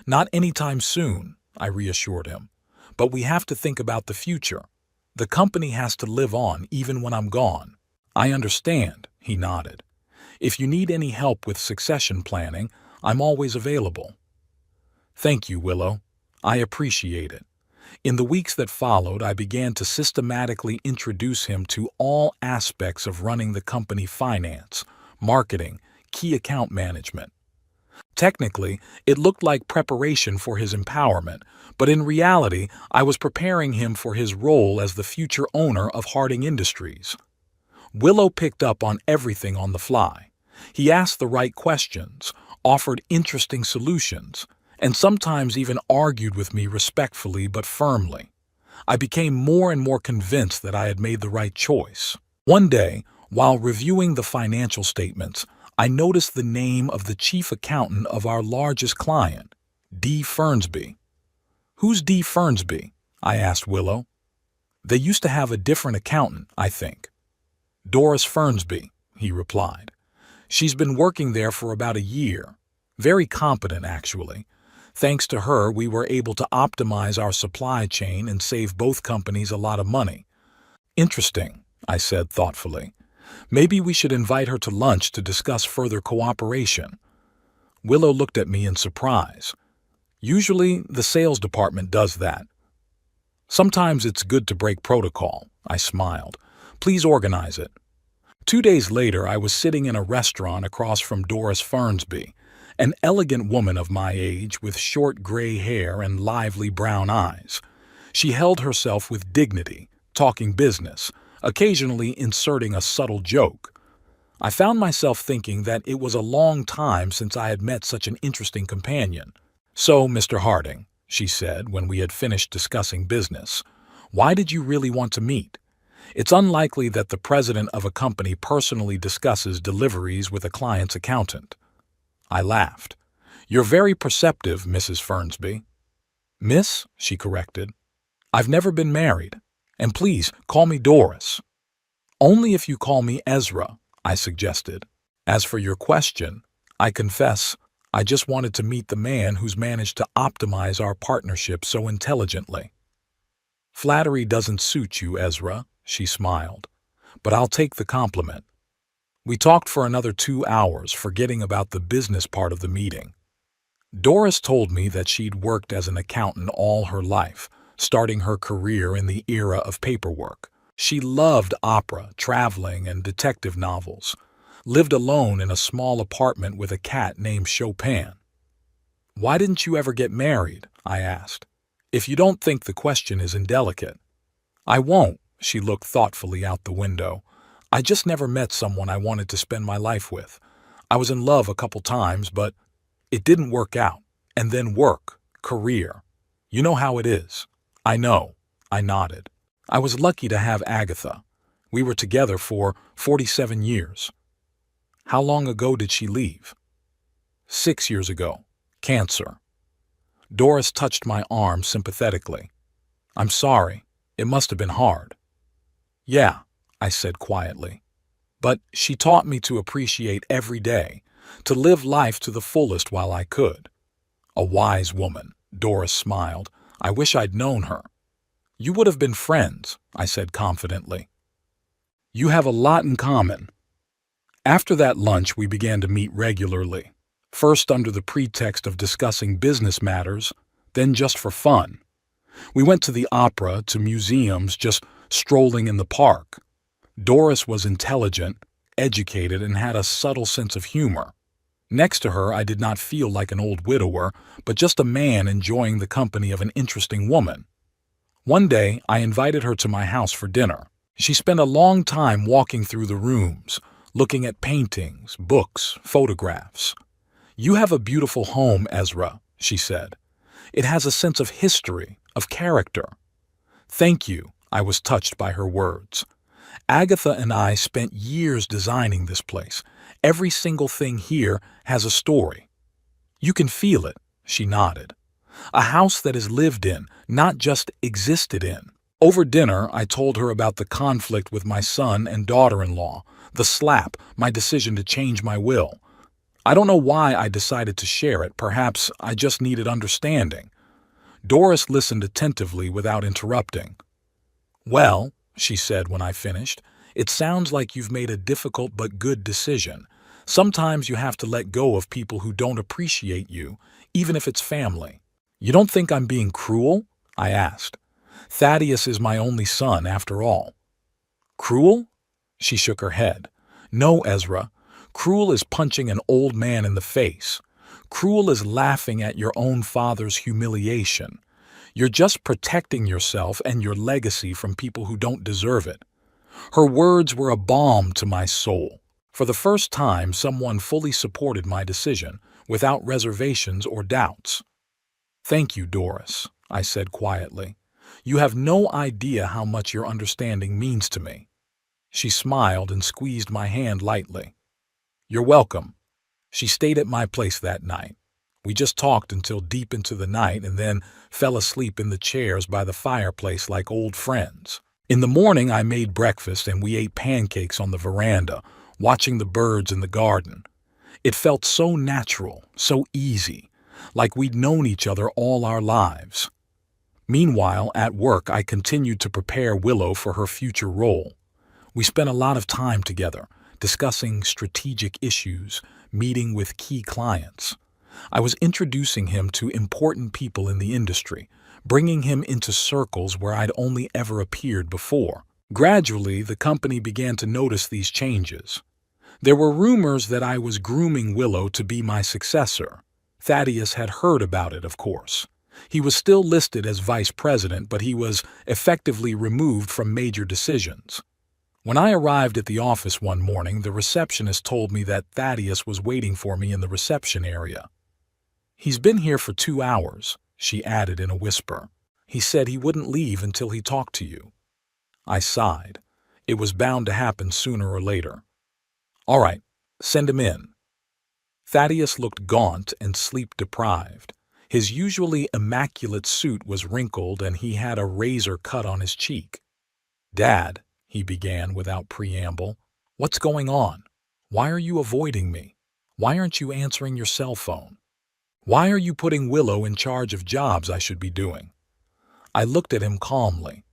S1: "Not anytime soon," I reassured him. "But we have to think about the future. The company has to live on even when I'm gone." "I understand," he nodded. "If you need any help with succession planning, I'm always available." "Thank you, Willow. I appreciate it." In the weeks that followed, I began to systematically introduce him to all aspects of running the company: finance, marketing, key account management. Technically, it looked like preparation for his empowerment, but in reality, I was preparing him for his role as the future owner of Harding Industries. Willow picked up on everything on the fly. He asked the right questions, offered interesting solutions, and sometimes even argued with me respectfully but firmly. I became more and more convinced that I had made the right choice. One day, while reviewing the financial statements, I noticed the name of the chief accountant of our largest client, D. Fernsby. "Who's D. Fernsby?" I asked Willow. "They used to have a different accountant, I think." "Doris Fernsby," he replied. "She's been working there for about a year. Very competent, actually. Thanks to her, we were able to optimize our supply chain and save both companies a lot of money." "Interesting," I said thoughtfully. "Maybe we should invite her to lunch to discuss further cooperation." Willow looked at me in surprise. "Usually, the sales department does that." "Sometimes it's good to break protocol," I smiled. "Please organize it." 2 days later, I was sitting in a restaurant across from Doris Fernsby, an elegant woman of my age with short gray hair and lively brown eyes. She held herself with dignity, talking business, occasionally inserting a subtle joke. I found myself thinking that it was a long time since I had met such an interesting companion. "So, Mr. Harding," she said when we had finished discussing business, "why did you really want to meet? It's unlikely that the president of a company personally discusses deliveries with a client's accountant." I laughed. "You're very perceptive, Mrs. Fernsby." "Miss," she corrected. "I've never been married. And please, call me Doris." "Only if you call me Ezra," I suggested. "As for your question, I confess, I just wanted to meet the man who's managed to optimize our partnership so intelligently." "Flattery doesn't suit you, Ezra," she smiled. "But I'll take the compliment." We talked for another 2 hours, forgetting about the business part of the meeting. Doris told me that she'd worked as an accountant all her life, starting her career in the era of paperwork. She loved opera, traveling, and detective novels. Lived alone in a small apartment with a cat named Chopin. "Why didn't you ever get married?" I asked. "If you don't think the question is indelicate." "I won't," she looked thoughtfully out the window. "I just never met someone I wanted to spend my life with. I was in love a couple times, but it didn't work out. And then work, career. You know how it is. I know. I nodded. I was lucky to have Agatha. We were together for 47 years. How long ago did she leave? 6 years ago. Cancer. Doris touched my arm sympathetically. I'm sorry. It must have been hard. Yeah, I said quietly. But she taught me to appreciate every day, to live life to the fullest while I could. A wise woman, Doris smiled. I wish I'd known her. You would have been friends, I said confidently. You have a lot in common. After that lunch, we began to meet regularly, first under the pretext of discussing business matters, then just for fun. We went to the opera, to museums, just strolling in the park. Doris was intelligent, educated, and had a subtle sense of humor. Next to her, I did not feel like an old widower, but just a man enjoying the company of an interesting woman. One day, I invited her to my house for dinner. She spent a long time walking through the rooms, looking at paintings, books, photographs. You have a beautiful home, Ezra, she said. It has a sense of history, of character. Thank you, I was touched by her words. Agatha and I spent years designing this place. Every single thing here has a story. You can feel it, she nodded. A house that is lived in, not just existed in. Over dinner, I told her about the conflict with my son and daughter-in-law, the slap, my decision to change my will. I don't know why I decided to share it. Perhaps I just needed understanding. Doris listened attentively without interrupting. Well, she said when I finished, it sounds like you've made a difficult but good decision. Sometimes you have to let go of people who don't appreciate you, even if it's family. You don't think I'm being cruel? I asked. Thaddeus is my only son, after all. Cruel? She shook her head. No, Ezra. Cruel is punching an old man in the face. Cruel is laughing at your own father's humiliation. You're just protecting yourself and your legacy from people who don't deserve it. Her words were a balm to my soul. For the first time, someone fully supported my decision, without reservations or doubts. Thank you, Doris, I said quietly. You have no idea how much your understanding means to me. She smiled and squeezed my hand lightly. You're welcome. She stayed at my place that night. We just talked until deep into the night and then fell asleep in the chairs by the fireplace like old friends. In the morning, I made breakfast and we ate pancakes on the veranda, watching the birds in the garden. It felt so natural, so easy, like we'd known each other all our lives. Meanwhile, at work, I continued to prepare Willow for her future role. We spent a lot of time together, discussing strategic issues, meeting with key clients. I was introducing him to important people in the industry, bringing him into circles where I'd only ever appeared before. Gradually, the company began to notice these changes. There were rumors that I was grooming Willow to be my successor. Thaddeus had heard about it, of course. He was still listed as vice president, but he was effectively removed from major decisions. When I arrived at the office one morning, the receptionist told me that Thaddeus was waiting for me in the reception area. He's been here for 2 hours, she added in a whisper. He said he wouldn't leave until he talked to you. I sighed. It was bound to happen sooner or later. All right, send him in. Thaddeus looked gaunt and sleep-deprived. His usually immaculate suit was wrinkled and he had a razor cut on his cheek. Dad, he began without preamble, what's going on? Why are you avoiding me? Why aren't you answering your cell phone? Why are you putting Willow in charge of jobs I should be doing? I looked at him calmly.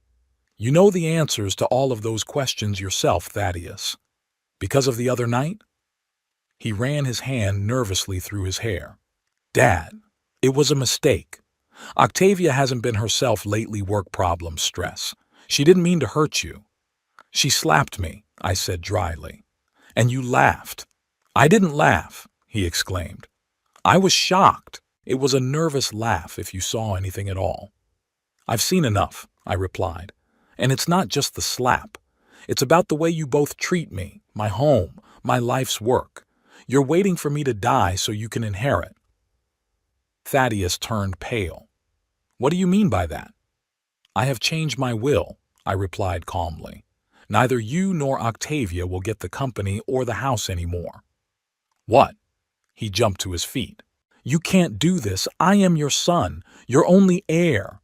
S1: You know the answers to all of those questions yourself, Thaddeus. Because of the other night? He ran his hand nervously through his hair. Dad, it was a mistake. Octavia hasn't been herself lately, work problems, stress. She didn't mean to hurt you. She slapped me, I said dryly. And you laughed. I didn't laugh, he exclaimed. I was shocked. It was a nervous laugh, if you saw anything at all. I've seen enough, I replied. And it's not just the slap. It's about the way you both treat me, my home, my life's work. You're waiting for me to die so you can inherit." Thaddeus turned pale. "What do you mean by that?" "I have changed my will," I replied calmly. "Neither you nor Octavia will get the company or the house anymore." "What?" He jumped to his feet. "You can't do this. I am your son, your only heir."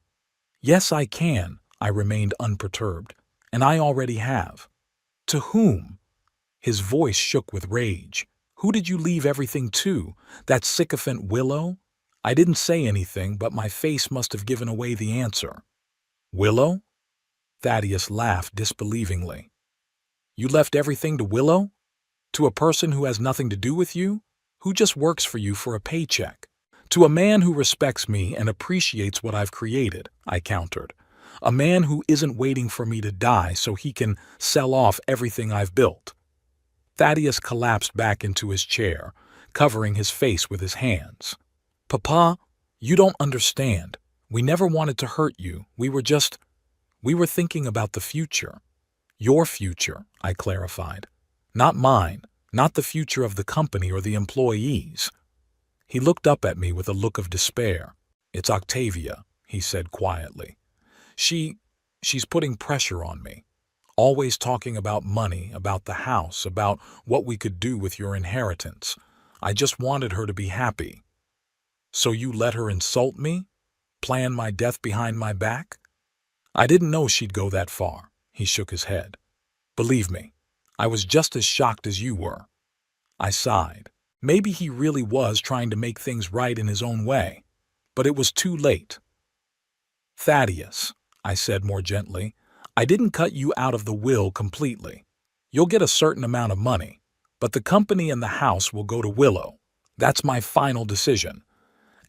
S1: "Yes, I can," I remained unperturbed. "And I already have." "To whom?" His voice shook with rage. "Who did you leave everything to? That sycophant Willow?" I didn't say anything, but my face must have given away the answer. "Willow?" Thaddeus laughed disbelievingly. "You left everything to Willow? To a person who has nothing to do with you? Who just works for you for a paycheck?" "To a man who respects me and appreciates what I've created," I countered. "A man who isn't waiting for me to die so he can sell off everything I've built." Thaddeus collapsed back into his chair, covering his face with his hands. "Papa, you don't understand. We never wanted to hurt you. We were thinking about the future." "Your future," I clarified. "Not mine, not the future of the company or the employees." He looked up at me with a look of despair. "It's Octavia," he said quietly. She's putting pressure on me. Always talking about money, about the house, about what we could do with your inheritance. I just wanted her to be happy." "So you let her insult me? Plan my death behind my back?" "I didn't know she'd go that far." He shook his head. "Believe me, I was just as shocked as you were." I sighed. Maybe he really was trying to make things right in his own way. But it was too late. "Thaddeus," I said more gently, "I didn't cut you out of the will completely. You'll get a certain amount of money, but the company and the house will go to Willow. That's my final decision."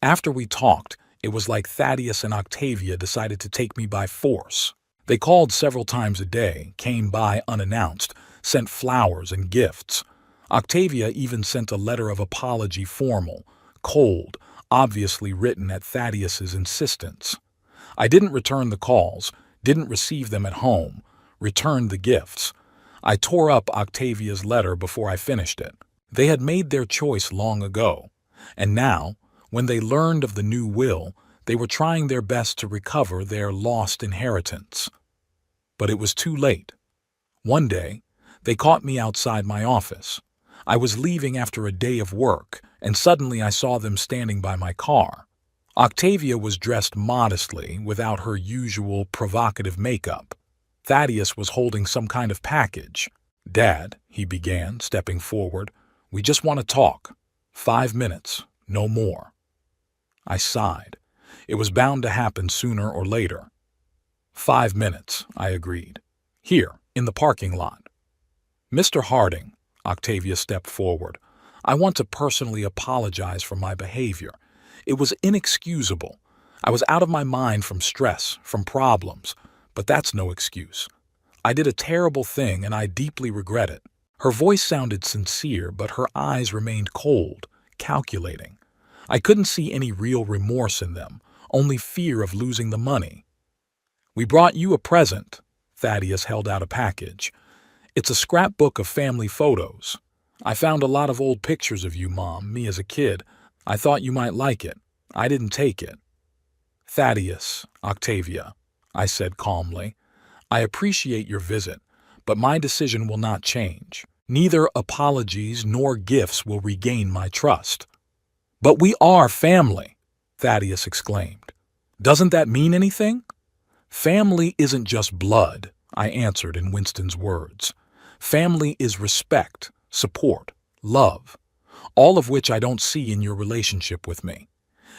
S1: After we talked, it was like Thaddeus and Octavia decided to take me by force. They called several times a day, came by unannounced, sent flowers and gifts. Octavia even sent a letter of apology, formal, cold, obviously written at Thaddeus's insistence. I didn't return the calls, didn't receive them at home, returned the gifts. I tore up Octavia's letter before I finished it. They had made their choice long ago, and now, when they learned of the new will, they were trying their best to recover their lost inheritance. But it was too late. One day, they caught me outside my office. I was leaving after a day of work, and suddenly I saw them standing by my car. Octavia was dressed modestly, without her usual provocative makeup. Thaddeus was holding some kind of package. "Dad," he began, stepping forward, "we just want to talk. 5 minutes, no more." I sighed. It was bound to happen sooner or later. 5 minutes, I agreed. "Here, in the parking lot." "Mr. Harding," Octavia stepped forward, "I want to personally apologize for my behavior. It was inexcusable. I was out of my mind from stress, from problems, but that's no excuse. I did a terrible thing and I deeply regret it." Her voice sounded sincere, but her eyes remained cold, calculating. I couldn't see any real remorse in them, only fear of losing the money. "We brought you a present." Thaddeus held out a package. "It's a scrapbook of family photos. I found a lot of old pictures of you, Mom, me as a kid. I thought you might like it. I didn't take it." "Thaddeus, Octavia," I said calmly, "I appreciate your visit, but my decision will not change. Neither apologies nor gifts will regain my trust." "But we are family," Thaddeus exclaimed. "Doesn't that mean anything?" "Family isn't just blood," I answered in Winston's words. "Family is respect, support, love, all of which I don't see in your relationship with me.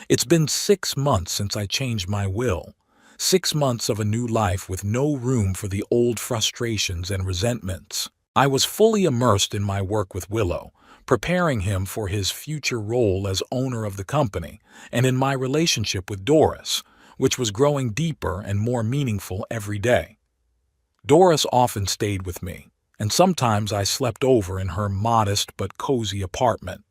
S1: It's been 6 months since I changed my will, 6 months of a new life with no room for the old frustrations and resentments. I was fully immersed in my work with Willow, preparing him for his future role as owner of the company, and in my relationship with Doris, which was growing deeper and more meaningful every day. Doris often stayed with me, and sometimes I slept over in her modest but cozy apartment.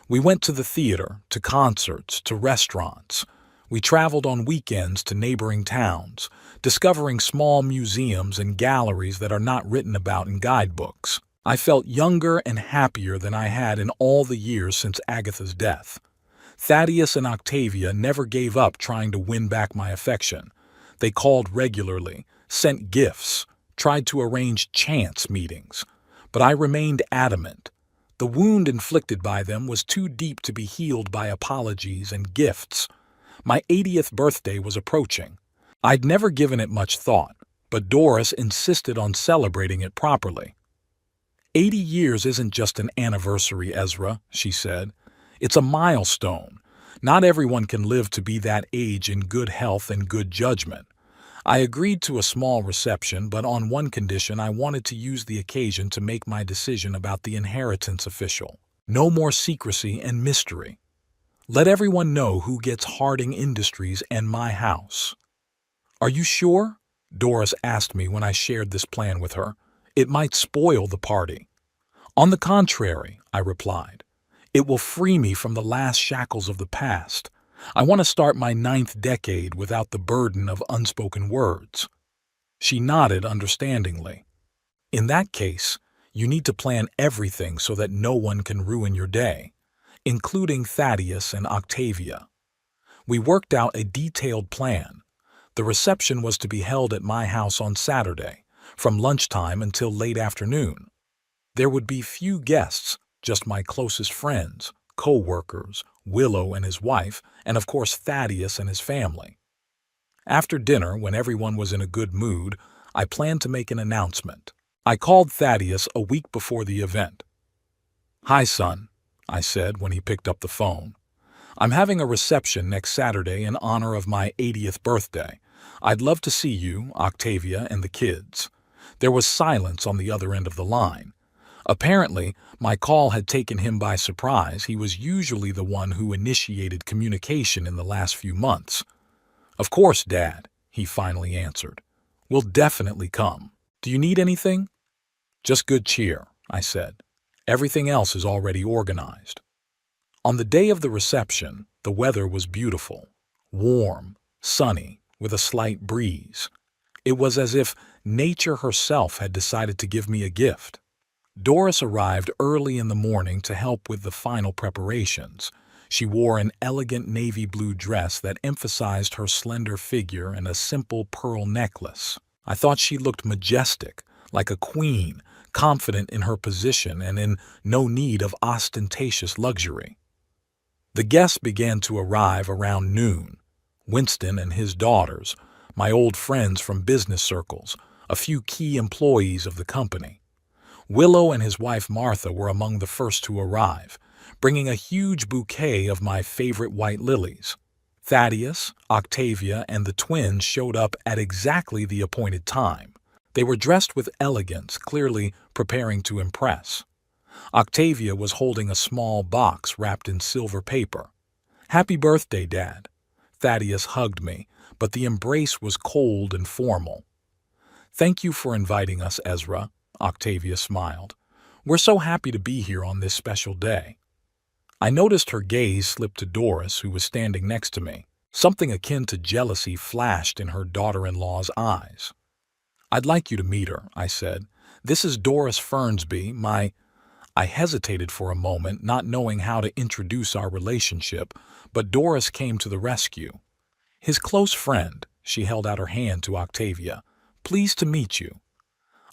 S1: We went to the theater, to concerts, to restaurants. We traveled on weekends to neighboring towns, discovering small museums and galleries that are not written about in guidebooks. I felt younger and happier than I had in all the years since Agatha's death. Thaddeus and Octavia never gave up trying to win back my affection. They called regularly, sent gifts, tried to arrange chance meetings. But I remained adamant. The wound inflicted by them was too deep to be healed by apologies and gifts. My 80th birthday was approaching. I'd never given it much thought, but Doris insisted on celebrating it properly. 80 years isn't just an anniversary, Ezra, she said. It's a milestone. Not everyone can live to be that age in good health and good judgment. I agreed to a small reception, but on one condition: I wanted to use the occasion to make my decision about the inheritance official. No more secrecy and mystery. Let everyone know who gets Harding Industries and my house. Are you sure? Doris asked me when I shared this plan with her. It might spoil the party. On the contrary, I replied. It will free me from the last shackles of the past. I want to start my 9th decade without the burden of unspoken words. She nodded understandingly. In that case, you need to plan everything so that no one can ruin your day, including Thaddeus and Octavia. We worked out a detailed plan. The reception was to be held at my house on Saturday, from lunchtime until late afternoon. There would be few guests, just my closest friends, co-workers, Willow and his wife, and of course Thaddeus and his family. After dinner, when everyone was in a good mood, I planned to make an announcement. I called Thaddeus a week before the event. "Hi, son," I said when he picked up the phone. "I'm having a reception next Saturday in honor of my 80th birthday. I'd love to see you, Octavia, and the kids." There was silence on the other end of the line. Apparently, my call had taken him by surprise. He was usually the one who initiated communication in the last few months. "Of course, Dad," he finally answered. "We'll definitely come. Do you need anything?" "Just good cheer," I said. "Everything else is already organized." On the day of the reception, the weather was beautiful, warm, sunny, with a slight breeze. It was as if nature herself had decided to give me a gift. Doris arrived early in the morning to help with the final preparations. She wore an elegant navy blue dress that emphasized her slender figure and a simple pearl necklace. I thought she looked majestic, like a queen, confident in her position and in no need of ostentatious luxury. The guests began to arrive around noon. Winston and his daughters, my old friends from business circles, a few key employees of the company. Willow and his wife Martha were among the first to arrive, bringing a huge bouquet of my favorite white lilies. Thaddeus, Octavia, and the twins showed up at exactly the appointed time. They were dressed with elegance, clearly preparing to impress. Octavia was holding a small box wrapped in silver paper. "Happy birthday, Dad." Thaddeus hugged me, but the embrace was cold and formal. "Thank you for inviting us, Ezra," Octavia smiled. "We're so happy to be here on this special day." I noticed her gaze slip to Doris, who was standing next to me. Something akin to jealousy flashed in her daughter-in-law's eyes. "I'd like you to meet her," I said. "This is Doris Fernsby, my—" I hesitated for a moment, not knowing how to introduce our relationship, but Doris came to the rescue. "His close friend," she held out her hand to Octavia. "Pleased to meet you."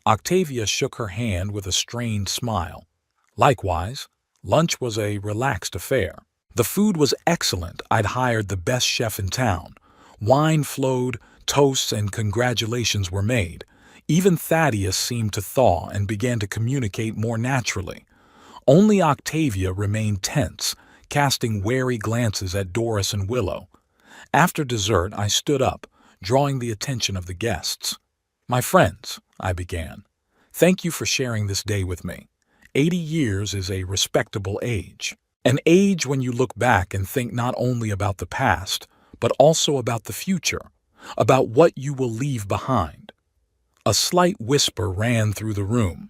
S1: Octavia shook her hand with a strained smile. Likewise, lunch was a relaxed affair. The food was excellent. I'd hired the best chef in town. Wine flowed, toasts and congratulations were made. Even Thaddeus seemed to thaw and began to communicate more naturally. Only Octavia remained tense, casting wary glances at Doris and Willow. After dessert, I stood up, drawing the attention of the guests. "My friends," I began, "thank you for sharing this day with me. 80 years is a respectable age. An age when you look back and think not only about the past, but also about the future, about what you will leave behind." A slight whisper ran through the room.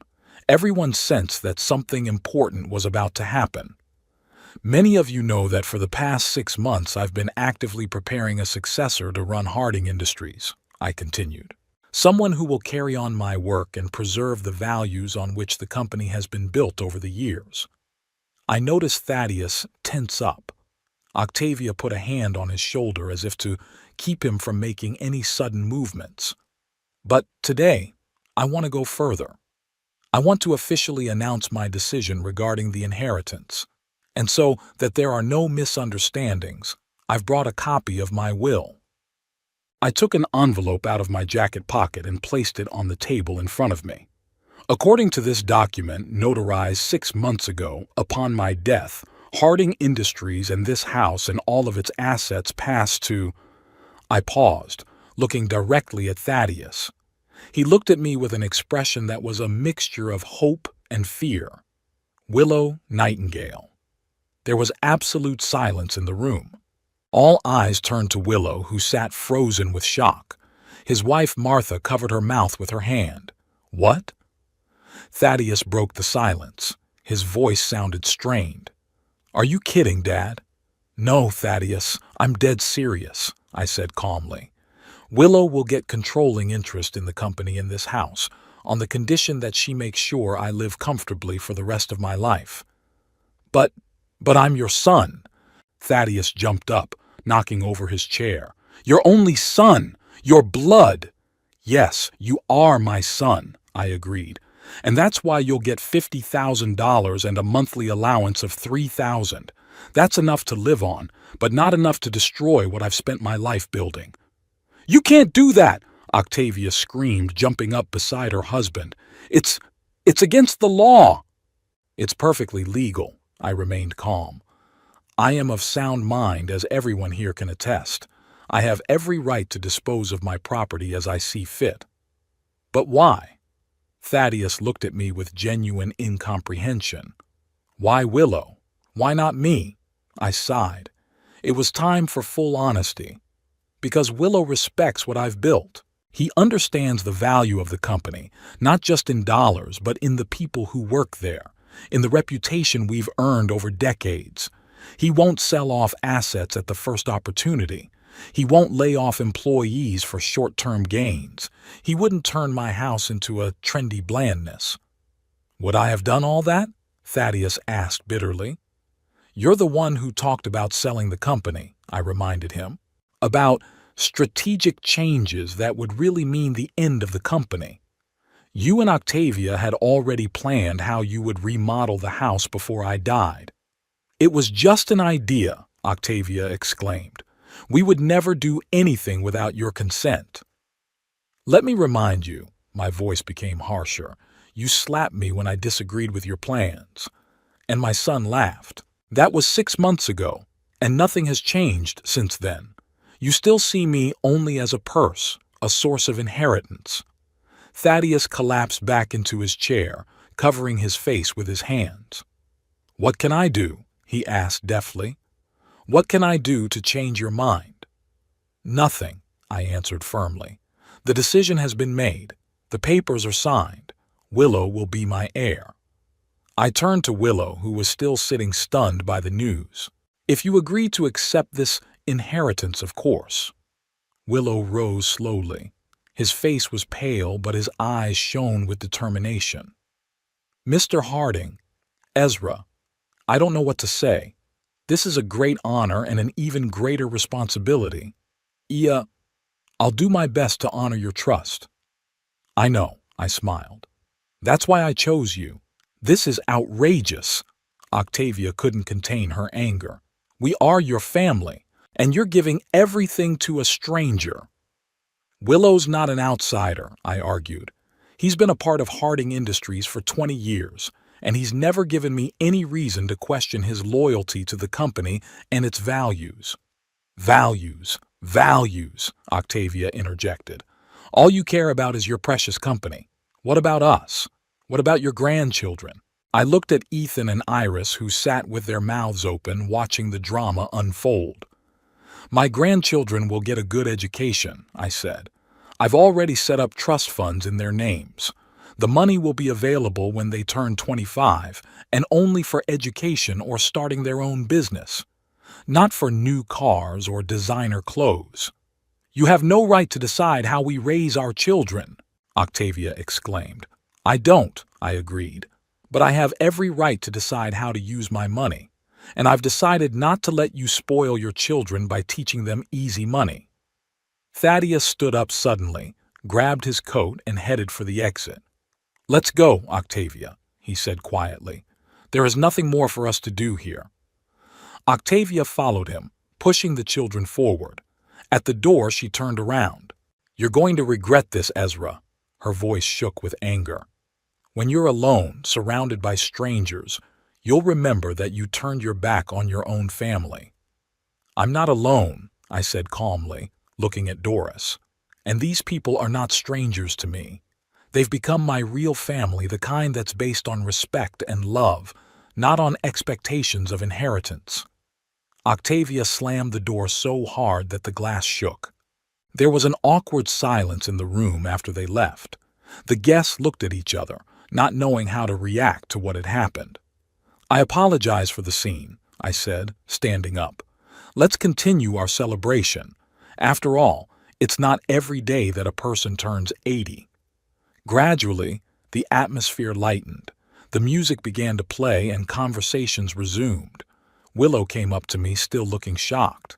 S1: Everyone sensed that something important was about to happen. "Many of you know that for the past 6 months I've been actively preparing a successor to run Harding Industries," I continued. Someone who will carry on my work and preserve the values on which the company has been built over the years. I noticed Thaddeus tense up. Octavia put a hand on his shoulder as if to keep him from making any sudden movements. But today, I want to go further. I want to officially announce my decision regarding the inheritance. And so that there are no misunderstandings, I've brought a copy of my will. I took an envelope out of my jacket pocket and placed it on the table in front of me. According to this document, notarized 6 months ago, upon my death, Harding Industries and this house and all of its assets passed to... I paused, looking directly at Thaddeus. He looked at me with an expression that was a mixture of hope and fear. Willow Nightingale. There was absolute silence in the room. All eyes turned to Willow, who sat frozen with shock. His wife Martha covered her mouth with her hand. What? Thaddeus broke the silence. His voice sounded strained. Are you kidding, Dad? No, Thaddeus, I'm dead serious, I said calmly. Willow will get controlling interest in the company in this house, on the condition that she makes sure I live comfortably for the rest of my life. But I'm your son. Thaddeus jumped up, knocking over his chair. Your only son! Your blood! Yes, you are my son, I agreed. And that's why you'll get $50,000 and a monthly allowance of $3,000. That's enough to live on, but not enough to destroy what I've spent my life building. You can't do that, Octavia screamed, jumping up beside her husband. It's against the law. It's perfectly legal, I remained calm. I am of sound mind, as everyone here can attest. I have every right to dispose of my property as I see fit. But why? Thaddeus looked at me with genuine incomprehension. Why Willow? Why not me? I sighed. It was time for full honesty. Because Willow respects what I've built. He understands the value of the company, not just in dollars, but in the people who work there, in the reputation we've earned over decades. He won't sell off assets at the first opportunity. He won't lay off employees for short-term gains. He wouldn't turn my house into a trendy blandness. Would I have done all that? Thaddeus asked bitterly. You're the one who talked about selling the company, I reminded him. About strategic changes that would really mean the end of the company. You and Octavia had already planned how you would remodel the house before I died. It was just an idea, Octavia exclaimed. We would never do anything without your consent. Let me remind you, my voice became harsher, you slapped me when I disagreed with your plans. And my son laughed. That was 6 months ago, and nothing has changed since then. You still see me only as a purse, a source of inheritance. Thaddeus collapsed back into his chair, covering his face with his hands. What can I do? He asked deftly. What can I do to change your mind? Nothing, I answered firmly. The decision has been made. The papers are signed. Willow will be my heir. I turned to Willow, who was still sitting stunned by the news. If you agree to accept this inheritance, of course. Willow rose slowly. His face was pale, but his eyes shone with determination. Mr. Harding, Ezra, I don't know what to say. This is a great honor and an even greater responsibility. I'll do my best to honor your trust. I know, I smiled. That's why I chose you. This is outrageous. Octavia couldn't contain her anger. We are your family, and you're giving everything to a stranger. Willow's not an outsider, I argued. He's been a part of Harding Industries for 20 years, and he's never given me any reason to question his loyalty to the company and its values. Values, Octavia interjected. All you care about is your precious company. What about us? What about your grandchildren? I looked at Ethan and Iris, who sat with their mouths open, watching the drama unfold. My grandchildren will get a good education, I said. I've already set up trust funds in their names. The money will be available when they turn 25, and only for education or starting their own business. Not for new cars or designer clothes. You have no right to decide how we raise our children, Octavia exclaimed. I don't, I agreed. But I have every right to decide how to use my money. And I've decided not to let you spoil your children by teaching them easy money. Thaddeus stood up suddenly, grabbed his coat, and headed for the exit. Let's go, Octavia, he said quietly. There is nothing more for us to do here. Octavia followed him, pushing the children forward. At the door, she turned around. You're going to regret this, Ezra. Her voice shook with anger. When you're alone, surrounded by strangers, you'll remember that you turned your back on your own family. I'm not alone, I said calmly, looking at Doris. And these people are not strangers to me. They've become my real family, the kind that's based on respect and love, not on expectations of inheritance. Octavia slammed the door so hard that the glass shook. There was an awkward silence in the room after they left. The guests looked at each other, not knowing how to react to what had happened. I apologize for the scene, I said, standing up. Let's continue our celebration. After all, it's not every day that a person turns 80. Gradually, the atmosphere lightened. The music began to play and conversations resumed. Willow came up to me, still looking shocked.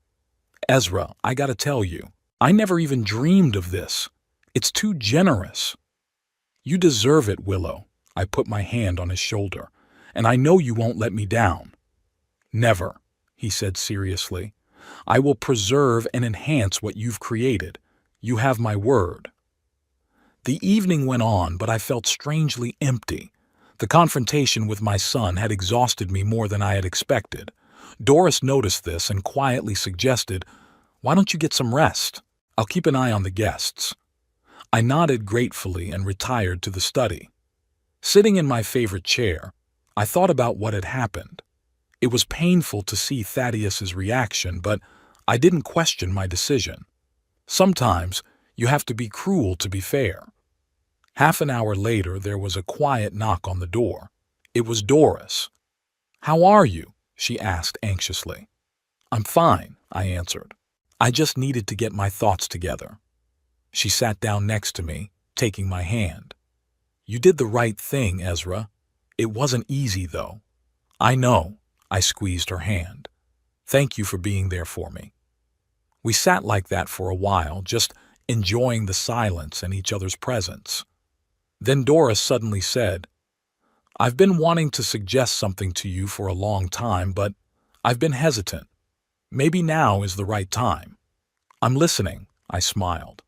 S1: Ezra, I gotta tell you, I never even dreamed of this. It's too generous. You deserve it, Willow. I put my hand on his shoulder. And I know you won't let me down. Never, he said seriously. I will preserve and enhance what you've created. You have my word. The evening went on, but I felt strangely empty. The confrontation with my son had exhausted me more than I had expected. Doris noticed this and quietly suggested, "Why don't you get some rest? I'll keep an eye on the guests." I nodded gratefully and retired to the study. Sitting in my favorite chair, I thought about what had happened. It was painful to see Thaddeus's reaction, but I didn't question my decision. Sometimes you have to be cruel to be fair. Half an hour later, there was a quiet knock on the door. It was Doris. "How are you?" she asked anxiously. "I'm fine," I answered. "I just needed to get my thoughts together." She sat down next to me, taking my hand. "You did the right thing, Ezra. It wasn't easy, though." "I know." I squeezed her hand. "Thank you for being there for me." We sat like that for a while, just enjoying the silence and each other's presence. Then Doris suddenly said, "I've been wanting to suggest something to you for a long time, but I've been hesitant. Maybe now is the right time." "I'm listening," I smiled.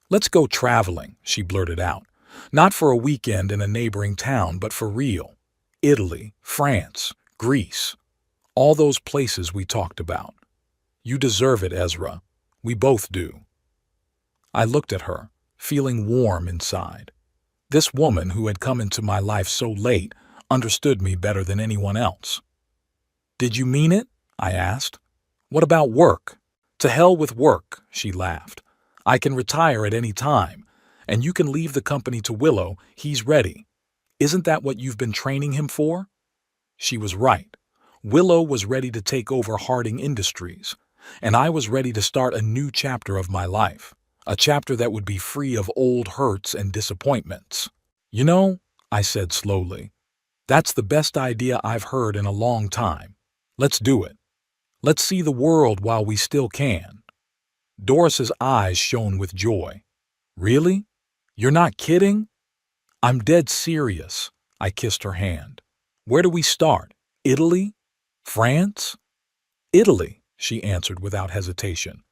S1: "Let's go traveling," she blurted out. "Not for a weekend in a neighboring town, but for real. Italy, France, Greece, all those places we talked about. You deserve it, Ezra. We both do." I looked at her, feeling warm inside. This woman who had come into my life so late understood me better than anyone else. "Did you mean it?" I asked. "What about work?" "To hell with work," she laughed. "I can retire at any time, and you can leave the company to Willow. He's ready. Isn't that what you've been training him for?" She was right. Willow was ready to take over Harding Industries, and I was ready to start a new chapter of my life, a chapter that would be free of old hurts and disappointments. "You know," I said slowly, "that's the best idea I've heard in a long time. Let's do it. Let's see the world while we still can." Doris's eyes shone with joy. "Really? You're not kidding?" "I'm dead serious." I kissed her hand. "Where do we start? Italy? France?" "Italy," she answered without hesitation.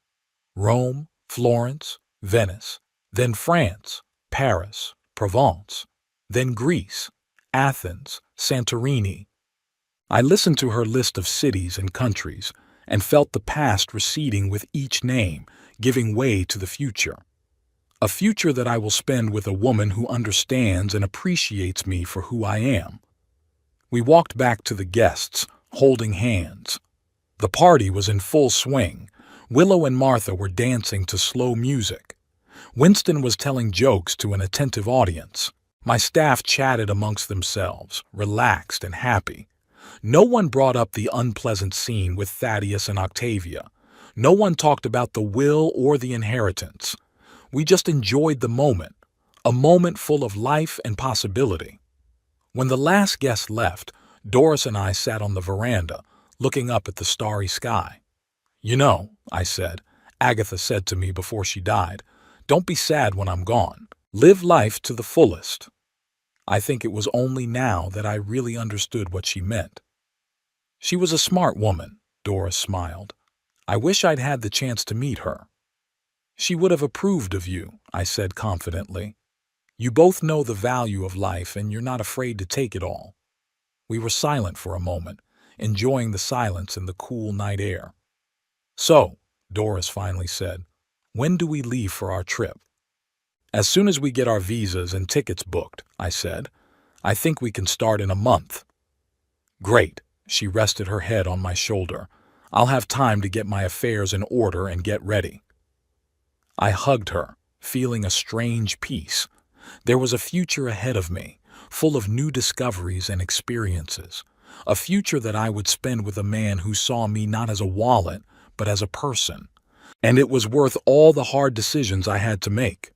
S1: "Rome, Florence, Venice, then France, Paris, Provence, then Greece, Athens, Santorini." I listened to her list of cities and countries and felt the past receding with each name, giving way to the future. A future that I will spend with a woman who understands and appreciates me for who I am. We walked back to the guests, holding hands. The party was in full swing. Willow and Martha were dancing to slow music. Winston was telling jokes to an attentive audience. My staff chatted amongst themselves, relaxed and happy. No one brought up the unpleasant scene with Thaddeus and Octavia. No one talked about the will or the inheritance. We just enjoyed the moment, a moment full of life and possibility. When the last guest left, Doris and I sat on the veranda, looking up at the starry sky. "You know," I said, "Agatha said to me before she died, 'Don't be sad when I'm gone. Live life to the fullest.' I think it was only now that I really understood what she meant." "She was a smart woman," Doris smiled. "I wish I'd had the chance to meet her." "She would have approved of you," I said confidently. "You both know the value of life and you're not afraid to take it all." We were silent for a moment, enjoying the silence and the cool night air. "So," Doris finally said, "when do we leave for our trip?" "As soon as we get our visas and tickets booked," I said. "I think we can start in a month." "Great." She rested her head on my shoulder. "I'll have time to get my affairs in order and get ready." I hugged her, feeling a strange peace. There was a future ahead of me, full of new discoveries and experiences. A future that I would spend with a man who saw me not as a wallet, but as a person. And it was worth all the hard decisions I had to make.